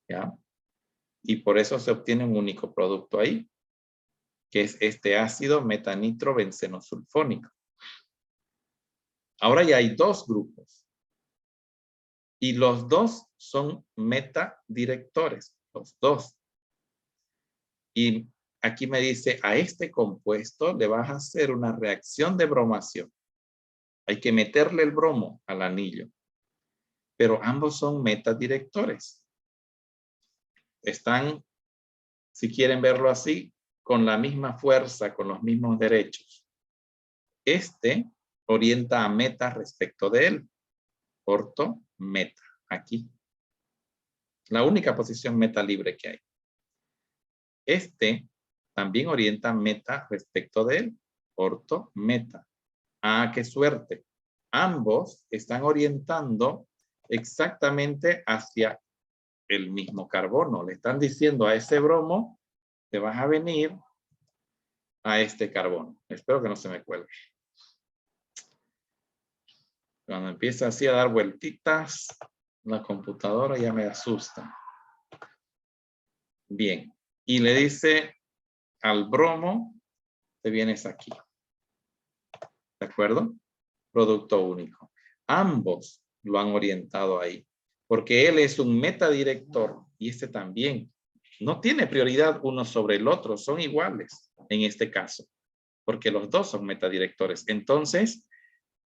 ¿Ya? Y por eso se obtiene un único producto ahí, que es este ácido metanitro-benceno-sulfónico. Ahora ya hay dos grupos. Y los dos son metadirectores, los dos. Y aquí me dice, a este compuesto le vas a hacer una reacción de bromación. Hay que meterle el bromo al anillo. Pero ambos son metadirectores. Están, si quieren verlo así, con la misma fuerza, con los mismos derechos. Este orienta a meta respecto de él. Orto, meta, aquí. La única posición meta libre que hay. Este también orienta meta respecto de él. Orto, meta. Ah, qué suerte. Ambos están orientando exactamente hacia el mismo carbono. Le están diciendo a ese bromo, te vas a venir a este carbono. Espero que no se me cuelgue. Cuando empieza así a dar vueltitas, la computadora ya me asusta. Bien. Y le dice al bromo, te vienes aquí. ¿De acuerdo? Producto único. Ambos lo han orientado ahí. Porque él es un metadirector y este también. No tiene prioridad uno sobre el otro. Son iguales en este caso. Porque los dos son metadirectores. Entonces,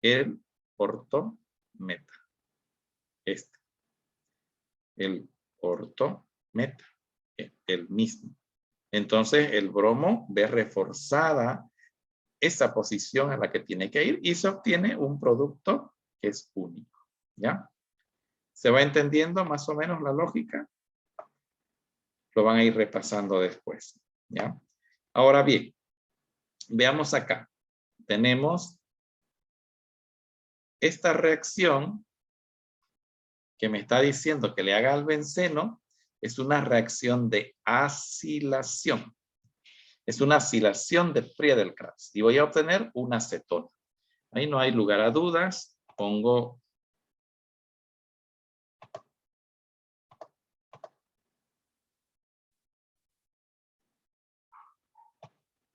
el orto meta. Este. El orto meta. El mismo. Entonces, el bromo ve reforzada esa posición a la que tiene que ir y se obtiene un producto que es único. ¿Ya? ¿Se va entendiendo más o menos la lógica? Lo van a ir repasando después. ¿Ya? Ahora bien, veamos acá. Tenemos esta reacción que me está diciendo que le haga al benceno, es una reacción de acilación. Es una acilación de Friedel-Crafts y voy a obtener una acetona. Ahí no hay lugar a dudas. Pongo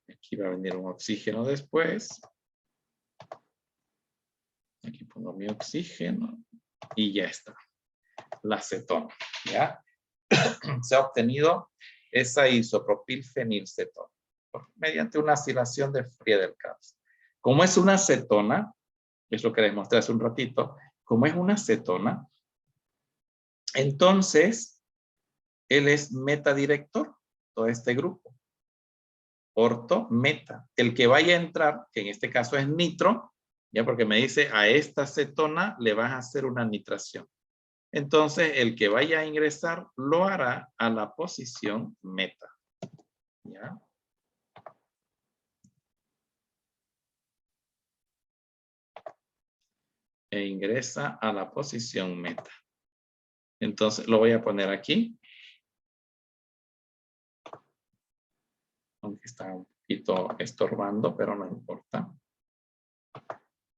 aquí va a venir un oxígeno después. Aquí pongo mi oxígeno y ya está. La acetona, ¿ya? Se ha obtenido esa isopropilfenilcetona mediante una acilación de Friedel-Crafts. Como es una acetona, es lo que les mostré hace un ratito, como es una acetona, entonces él es metadirector, todo este grupo. Orto, meta. El que vaya a entrar, que en este caso es nitro, ya porque me dice a esta acetona le vas a hacer una nitración. Entonces, el que vaya a ingresar lo hará a la posición meta. ¿Ya? E ingresa a la posición meta. Entonces, lo voy a poner aquí. Aunque está un poquito estorbando, pero no importa.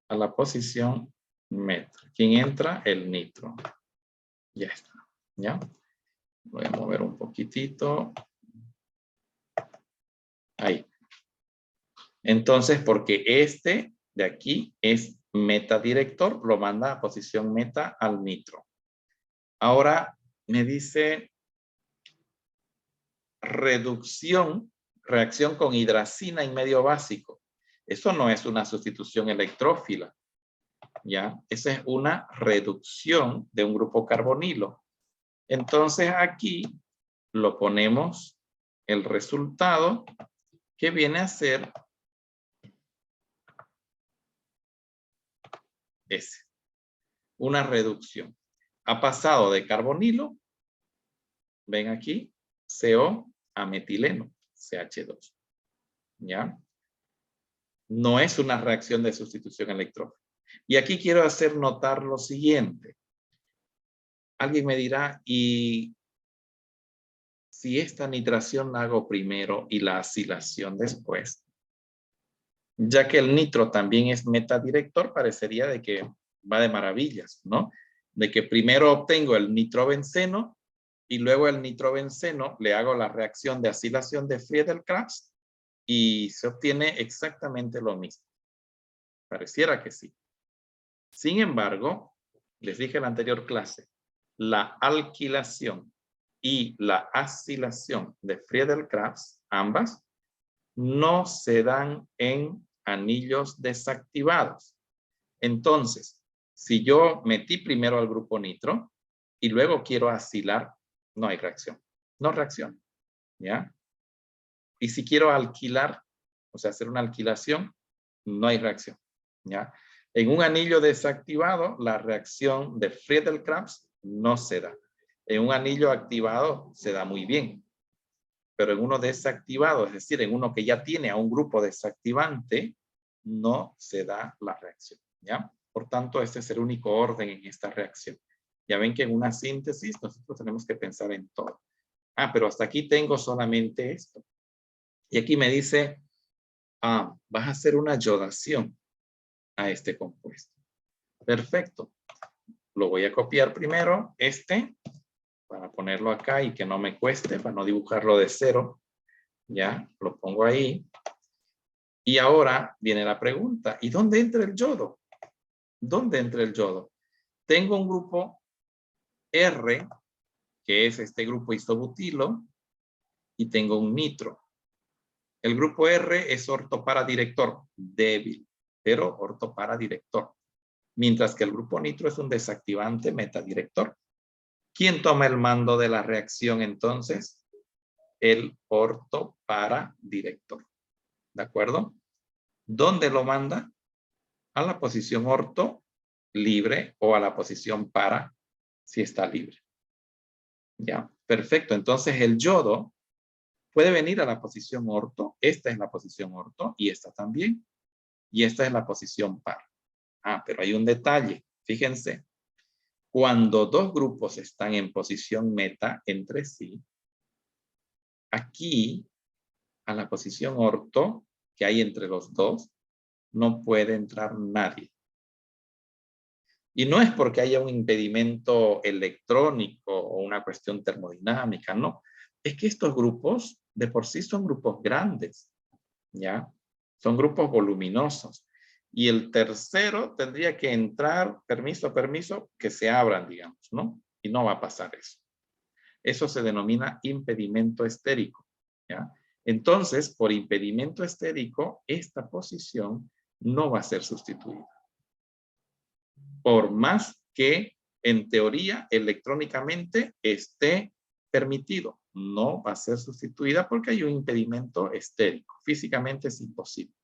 A la posición meta. ¿Quién entra? El nitro. Ya está. ¿Ya? Voy a mover un poquitito. Ahí. Entonces, porque este de aquí es metadirector, lo manda a posición meta al nitro. Ahora me dice reducción, reacción con hidracina en medio básico. Eso no es una sustitución electrófila. ¿Ya? Esa es una reducción de un grupo carbonilo. Entonces aquí lo ponemos el resultado que viene a ser ese. Una reducción. Ha pasado de carbonilo, ven aquí, CO a metileno, CH2. ¿Ya? No es una reacción de sustitución electrófila. Y aquí quiero hacer notar lo siguiente. Alguien me dirá, ¿y si esta nitración la hago primero y la acilación después? Ya que el nitro también es metadirector, parecería de que va de maravillas, ¿no? De que primero obtengo el nitrobenceno y luego el nitrobenceno le hago la reacción de acilación de Friedel-Crafts y se obtiene exactamente lo mismo. Pareciera que sí. Sin embargo, les dije en la anterior clase, la alquilación y la acilación de Friedel-Crafts, ambas, no se dan en anillos desactivados. Entonces, si yo metí primero al grupo nitro y luego quiero acilar, no hay reacción. No reacciona, ¿ya? Y si quiero alquilar, o sea, hacer una alquilación, no hay reacción, ¿ya? En un anillo desactivado, la reacción de Friedel-Crafts no se da. En un anillo activado se da muy bien. Pero en uno desactivado, es decir, en uno que ya tiene a un grupo desactivante, no se da la reacción, ¿ya? Por tanto, este es el único orden en esta reacción. Ya ven que en una síntesis nosotros tenemos que pensar en todo. Ah, pero hasta aquí tengo solamente esto. Y aquí me dice, vas a hacer una yodación a este compuesto. Perfecto. Lo voy a copiar primero, para ponerlo acá y que no me cueste, para no dibujarlo de cero. Ya, lo pongo ahí. Y ahora viene la pregunta, ¿y dónde entra el yodo? ¿Dónde entra el yodo? Tengo un grupo R, que es este grupo isobutilo, y tengo un nitro. El grupo R es ortoparadirector, débil, pero ortoparadirector. Mientras que el grupo nitro es un desactivante metadirector. ¿Quién toma el mando de la reacción entonces? El ortoparadirector. ¿De acuerdo? ¿Dónde lo manda? A la posición orto libre o a la posición para si está libre. Ya, perfecto. Entonces el yodo puede venir a la posición orto. Esta es la posición orto y esta también. Y esta es la posición par. Pero hay un detalle. Fíjense. Cuando dos grupos están en posición meta entre sí, aquí a la posición orto que hay entre los dos, no puede entrar nadie. Y no es porque haya un impedimento electrónico o una cuestión termodinámica, no. Es que estos grupos de por sí son grupos grandes, ¿ya? Son grupos voluminosos. Y el tercero tendría que entrar, permiso, que se abran, digamos, ¿no? Y no va a pasar eso. Eso se denomina impedimento estérico, ¿ya? Entonces, por impedimento estérico, esta posición no va a ser sustituida. Por más que en teoría electrónicamente esté permitido, no va a ser sustituida porque hay un impedimento estérico. Físicamente es imposible.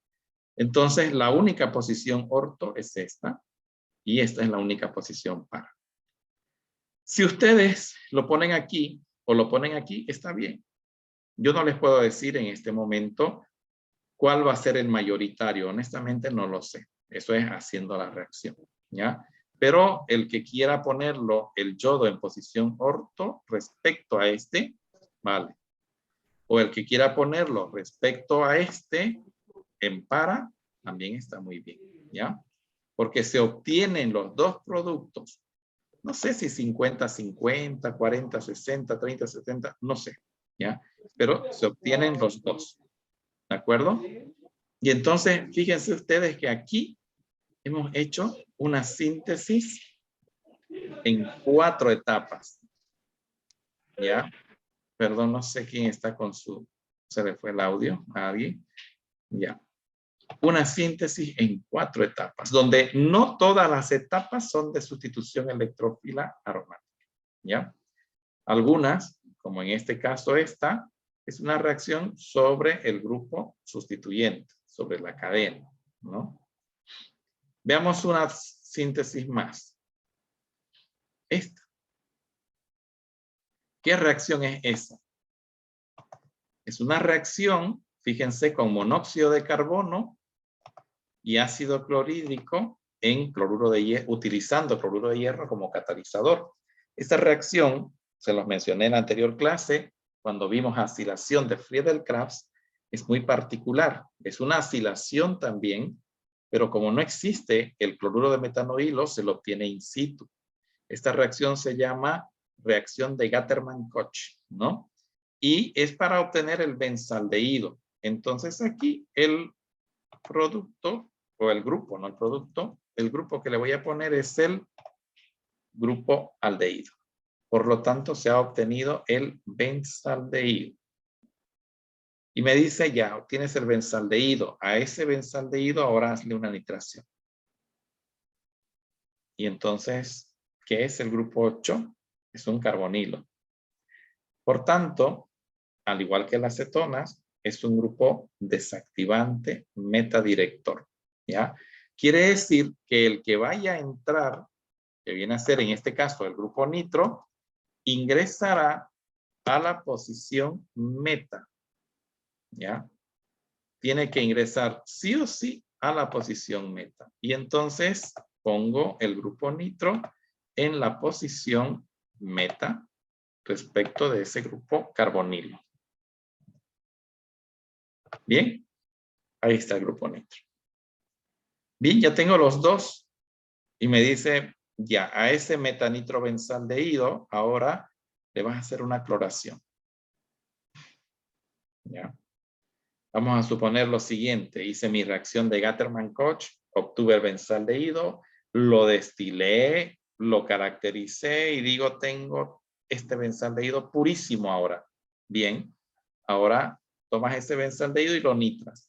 Entonces la única posición orto es esta y esta es la única posición para. Si ustedes lo ponen aquí o lo ponen aquí, está bien. Yo no les puedo decir en este momento cuál va a ser el mayoritario. Honestamente no lo sé. Eso es haciendo la reacción, ¿ya? Pero el que quiera ponerlo, el yodo en posición orto respecto a este, vale. O el que quiera ponerlo respecto a este, en para, también está muy bien, ¿ya? Porque se obtienen los dos productos. No sé si 50-50, 40-60, 30-70, no sé, ¿ya? Pero se obtienen los dos, ¿de acuerdo? Y entonces, fíjense ustedes que aquí hemos hecho una síntesis en 4 etapas. ¿Ya? Perdón, no sé quién está con su... Se le fue el audio a alguien. Ya. Una síntesis en 4 etapas, donde no todas las etapas son de sustitución electrófila aromática. ¿Ya? Algunas, como en este caso esta, es una reacción sobre el grupo sustituyente, sobre la cadena, ¿no? Veamos una síntesis más. Esta. ¿Qué reacción es esa? Es una reacción, fíjense, con monóxido de carbono y ácido clorhídrico en cloruro de hierro, utilizando cloruro de hierro como catalizador. Esta reacción, se los mencioné en la anterior clase, cuando vimos acilación de Friedel-Crafts, es muy particular. Es una acilación también, pero como no existe el cloruro de metanoilo, se lo obtiene in situ. Esta reacción se llama reacción de Gattermann-Koch, ¿no? Y es para obtener el benzaldehído. Entonces aquí el producto, o el grupo, no el producto, el grupo que le voy a poner es el grupo aldehído. Por lo tanto, se ha obtenido el benzaldehído. Y me dice, ya, obtienes el benzaldehído. A ese benzaldehído ahora hazle una nitración. Y entonces, ¿qué es el grupo 8? Es un carbonilo. Por tanto, al igual que las cetonas, es un grupo desactivante metadirector. ¿Ya? Quiere decir que el que vaya a entrar, que viene a ser en este caso el grupo nitro, ingresará a la posición meta. ¿Ya? Tiene que ingresar sí o sí a la posición meta. Y entonces pongo el grupo nitro en la posición meta respecto de ese grupo carbonilo. Bien, ahí está el grupo nitro. Bien, ya tengo los dos. Y me dice, ya, a ese metanitrobenzaldehído ahora le vas a hacer una cloración. ¿Ya? Vamos a suponer lo siguiente. Hice mi reacción de Gattermann-Koch, obtuve el benzaldehído, lo destilé, lo caractericé y digo, tengo este benzaldehído purísimo ahora. Bien, ahora tomas ese benzaldehído y lo nitras.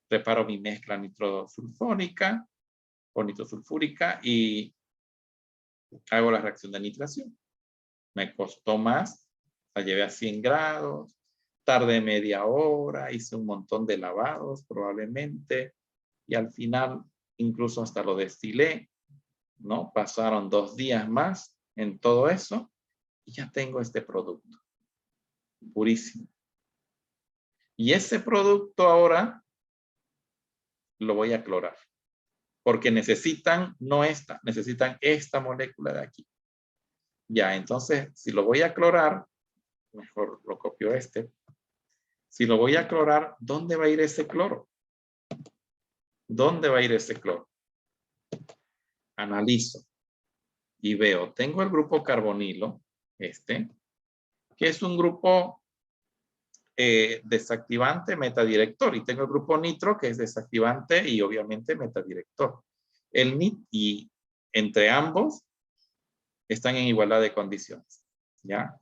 Preparo mi mezcla nitrosulfónica o nitrosulfúrica y hago la reacción de nitración. Me costó más, la llevé a 100 grados, tardé media hora, hice un montón de lavados probablemente y al final incluso hasta lo destilé, ¿no? Pasaron 2 días más en todo eso y ya tengo este producto purísimo. Y ese producto ahora lo voy a clorar porque necesitan, no esta, necesitan esta molécula de aquí. Ya, entonces, si lo voy a clorar, mejor lo copio este. Si lo voy a clorar, ¿dónde va a ir ese cloro? ¿Dónde va a ir ese cloro? Analizo y veo, tengo el grupo carbonilo, este, que es un grupo desactivante metadirector, y tengo el grupo nitro, que es desactivante y obviamente metadirector. El NIT y entre ambos están en igualdad de condiciones, ¿ya?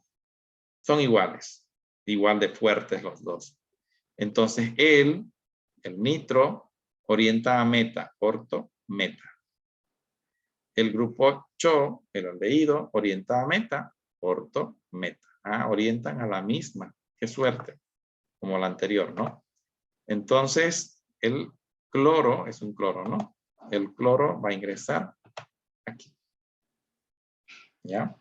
Son iguales, igual de fuertes los dos. Entonces, el nitro, orienta a meta, orto, meta. El grupo CHO, el aldehído, orienta a meta, orto, meta. Ah, orientan a la misma. Qué suerte, como la anterior, ¿no? Entonces, el cloro, es un cloro, ¿no? El cloro va a ingresar aquí. ¿Ya?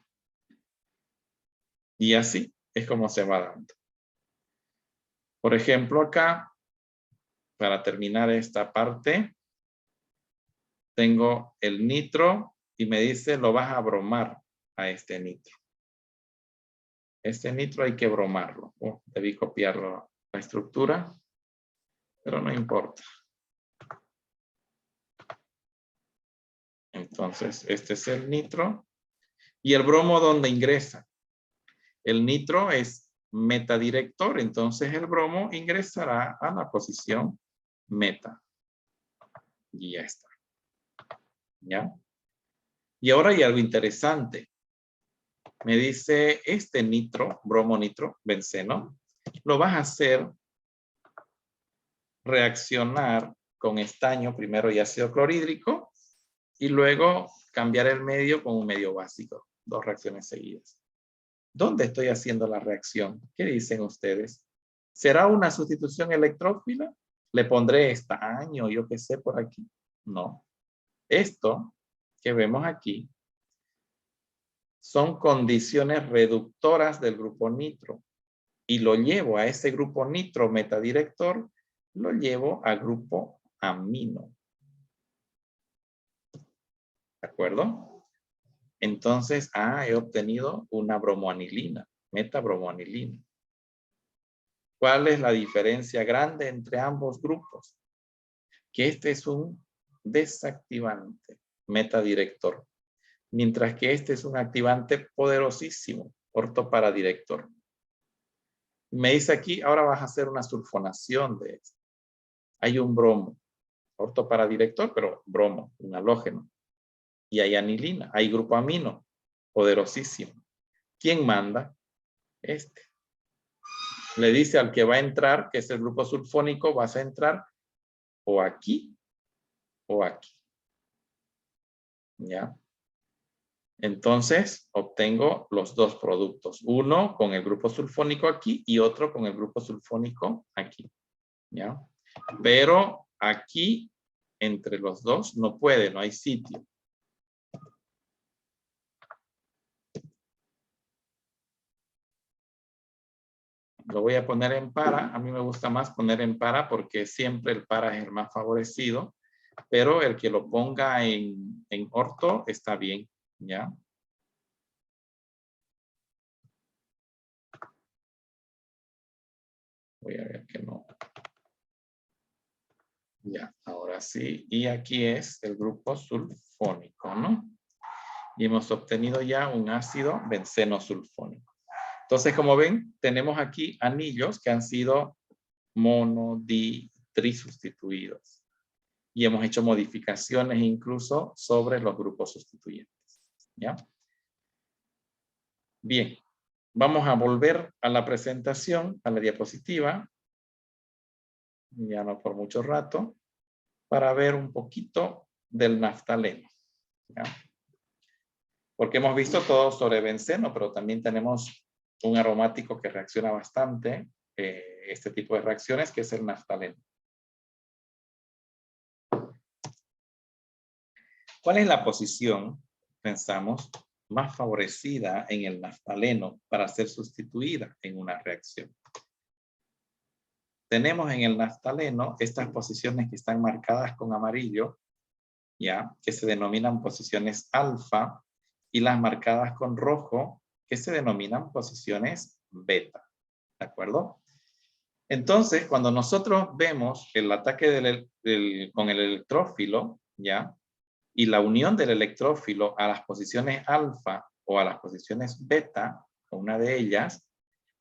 Y así es como se va dando. Por ejemplo, acá, para terminar esta parte, tengo el nitro y me dice lo vas a bromar a este nitro. Este nitro hay que bromarlo. Debí copiarlo la estructura, pero no importa. Entonces, este es el nitro. ¿Y el bromo dónde ingresa? El nitro es metadirector, entonces el bromo ingresará a la posición meta. Y ya está. ¿Ya? Y ahora hay algo interesante. Me dice, este nitro, bromo nitro, benceno, lo vas a hacer reaccionar con estaño primero y ácido clorhídrico y luego cambiar el medio con un medio básico. 2 reacciones seguidas. ¿Dónde estoy haciendo la reacción? ¿Qué dicen ustedes? ¿Será una sustitución electrófila? ¿Le pondré estaño, yo qué sé, por aquí? No. Esto que vemos aquí son condiciones reductoras del grupo nitro y lo llevo a ese grupo nitro metadirector, lo llevo al grupo amino. acuerdo? Entonces, he obtenido una bromoanilina, metabromoanilina. ¿Cuál es la diferencia grande entre ambos grupos? Que este es un desactivante, metadirector, mientras que este es un activante poderosísimo, ortoparadirector. Me dice aquí, ahora vas a hacer una sulfonación de esto. Hay un bromo, ortoparadirector, pero bromo, un halógeno. Y hay anilina, hay grupo amino, poderosísimo. ¿Quién manda? Este. Le dice al que va a entrar, que es el grupo sulfónico, vas a entrar o aquí o aquí. ¿Ya? Entonces, obtengo los dos productos. Uno con el grupo sulfónico aquí y otro con el grupo sulfónico aquí. ¿Ya? Pero aquí, entre los dos, no puede, no hay sitio. Lo voy a poner en para. A mí me gusta más poner en para porque siempre el para es el más favorecido. Pero el que lo ponga en orto está bien. ¿Ya? Voy a ver que no. Ya, ahora sí. Y aquí es el grupo sulfónico, ¿no? Y hemos obtenido ya un ácido benceno sulfónico. Entonces, como ven, tenemos aquí anillos que han sido mono, di, trisustituidos. Y hemos hecho modificaciones incluso sobre los grupos sustituyentes. ¿Ya? Bien, vamos a volver a la presentación, a la diapositiva. Ya no por mucho rato, para ver un poquito del naftaleno. ¿Ya? Porque hemos visto todo sobre benceno, pero también tenemos un aromático que reacciona bastante, este tipo de reacciones, que es el naftaleno. ¿Cuál es la posición, pensamos, más favorecida en el naftaleno para ser sustituida en una reacción? Tenemos en el naftaleno estas posiciones que están marcadas con amarillo, ¿ya? Que se denominan posiciones alfa, y las marcadas con rojo, que se denominan posiciones beta. ¿De acuerdo? Entonces, cuando nosotros vemos el ataque con el electrófilo, ¿ya? Y la unión del electrófilo a las posiciones alfa o a las posiciones beta, una de ellas,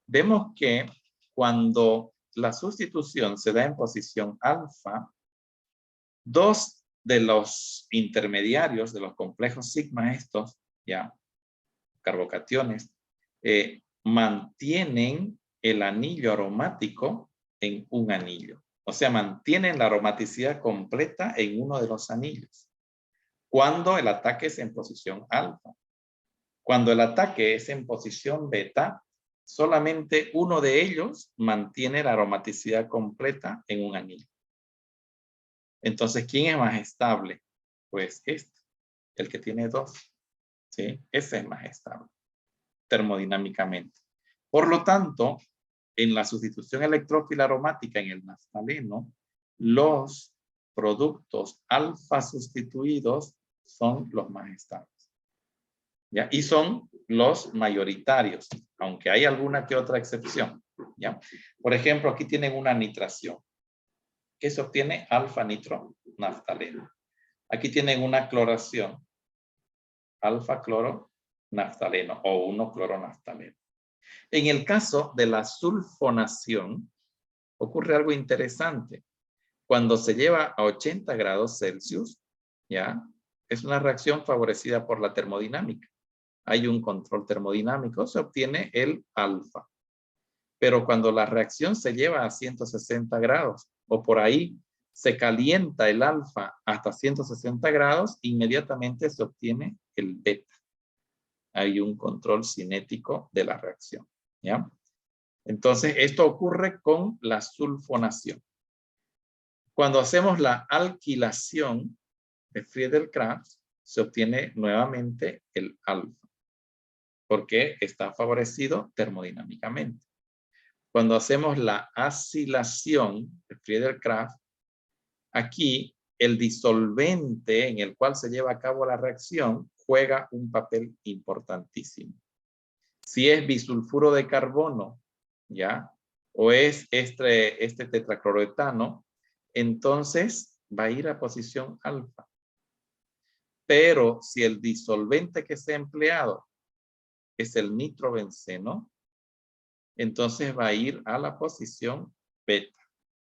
vemos que cuando la sustitución se da en posición alfa, dos de los intermediarios de los complejos sigma estos, ya, carbocationes, mantienen el anillo aromático en un anillo. O sea, mantienen la aromaticidad completa en uno de los anillos. Cuando el ataque es en posición alfa. Cuando el ataque es en posición beta, solamente uno de ellos mantiene la aromaticidad completa en un anillo. Entonces, ¿quién es más estable? Pues este, el que tiene dos. ¿Sí? Ese es más estable termodinámicamente. Por lo tanto, en la sustitución electrófila aromática en el naftaleno, los productos alfa sustituidos son los más estables. ¿Ya? Y son los mayoritarios, aunque hay alguna que otra excepción. ¿Ya? Por ejemplo, aquí tienen una nitración, que se obtiene alfa nitro naftaleno. Aquí tienen una cloración, alfa cloro naftaleno o 1-cloronaftaleno. En el caso de la sulfonación, ocurre algo interesante. Cuando se lleva a 80 grados Celsius, ¿ya? Es una reacción favorecida por la termodinámica. Hay un control termodinámico, se obtiene el alfa. Pero cuando la reacción se lleva a 160 grados o por ahí se calienta el alfa hasta 160 grados, inmediatamente se obtiene el beta. Hay un control cinético de la reacción. ¿Ya? Entonces, esto ocurre con la sulfonación. Cuando hacemos la alquilación de Friedel-Crafts, se obtiene nuevamente el alfa, porque está favorecido termodinámicamente. Cuando hacemos la acilación de Friedel-Crafts, aquí el disolvente en el cual se lleva a cabo la reacción juega un papel importantísimo. Si es bisulfuro de carbono, ¿ya? O es este tetracloroetano, entonces va a ir a posición alfa. Pero si el disolvente que se ha empleado es el nitrobenceno, entonces va a ir a la posición beta.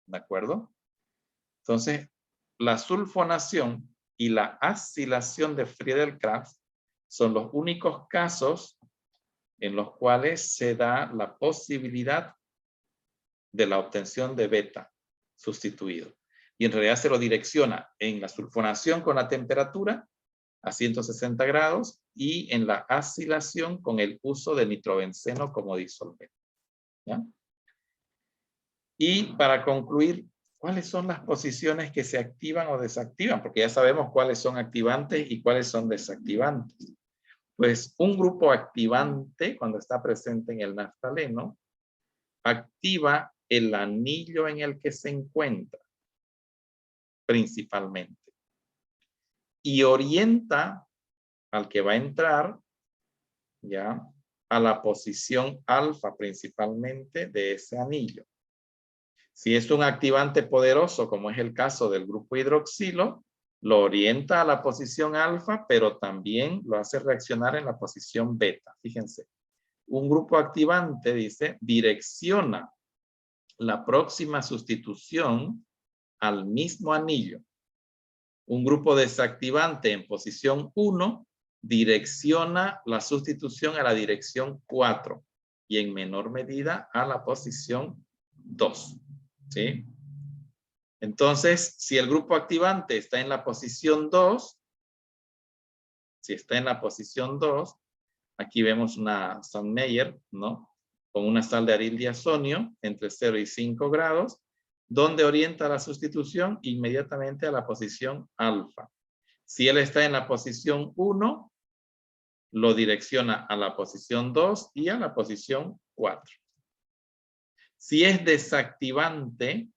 ¿De acuerdo? Entonces, la sulfonación y la acilación de Friedel-Crafts son los únicos casos en los cuales se da la posibilidad de la obtención de beta sustituido. Y en realidad se lo direcciona en la sulfonación con la temperatura a 160 grados y en la acilación con el uso de nitrobenceno como disolvente. ¿Ya? Y para concluir, ¿cuáles son las posiciones que se activan o desactivan? Porque ya sabemos cuáles son activantes y cuáles son desactivantes. Pues un grupo activante, cuando está presente en el naftaleno, activa el anillo en el que se encuentra, principalmente. Y orienta al que va a entrar, ¿ya? A la posición alfa, principalmente, de ese anillo. Si es un activante poderoso, como es el caso del grupo hidroxilo, lo orienta a la posición alfa, pero también lo hace reaccionar en la posición beta. Fíjense, un grupo activante, dice, direcciona la próxima sustitución al mismo anillo. Un grupo desactivante en posición 1 direcciona la sustitución a la dirección 4 y en menor medida a la posición 2. ¿Sí? Entonces, si el grupo activante está en la posición 2, si está en la posición 2, aquí vemos una Sandmeyer, ¿no? Con una sal de aril diazonio entre 0 y 5 grados, donde orienta la sustitución inmediatamente a la posición alfa. Si él está en la posición 1, lo direcciona a la posición 2 y a la posición 4. Si es desactivante,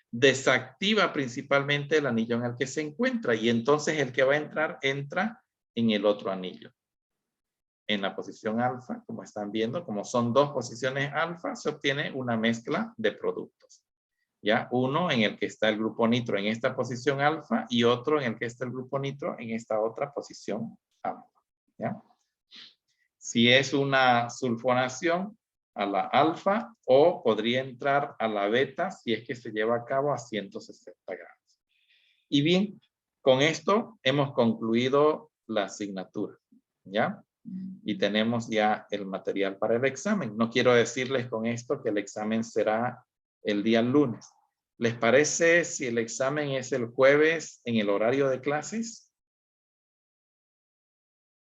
desactiva principalmente el anillo en el que se encuentra y entonces el que va a entrar, entra en el otro anillo. En la posición alfa, como están viendo, como son dos posiciones alfa, se obtiene una mezcla de productos. ¿Ya? Uno en el que está el grupo nitro en esta posición alfa y otro en el que está el grupo nitro en esta otra posición alfa. ¿Ya? Si es una sulfonación, a la alfa, o podría entrar a la beta si es que se lleva a cabo a 160 grados. Y bien, con esto hemos concluido la asignatura, ¿ya? Y tenemos ya el material para el examen. No quiero decirles con esto que el examen será el día lunes. ¿Les parece si el examen es el jueves en el horario de clases?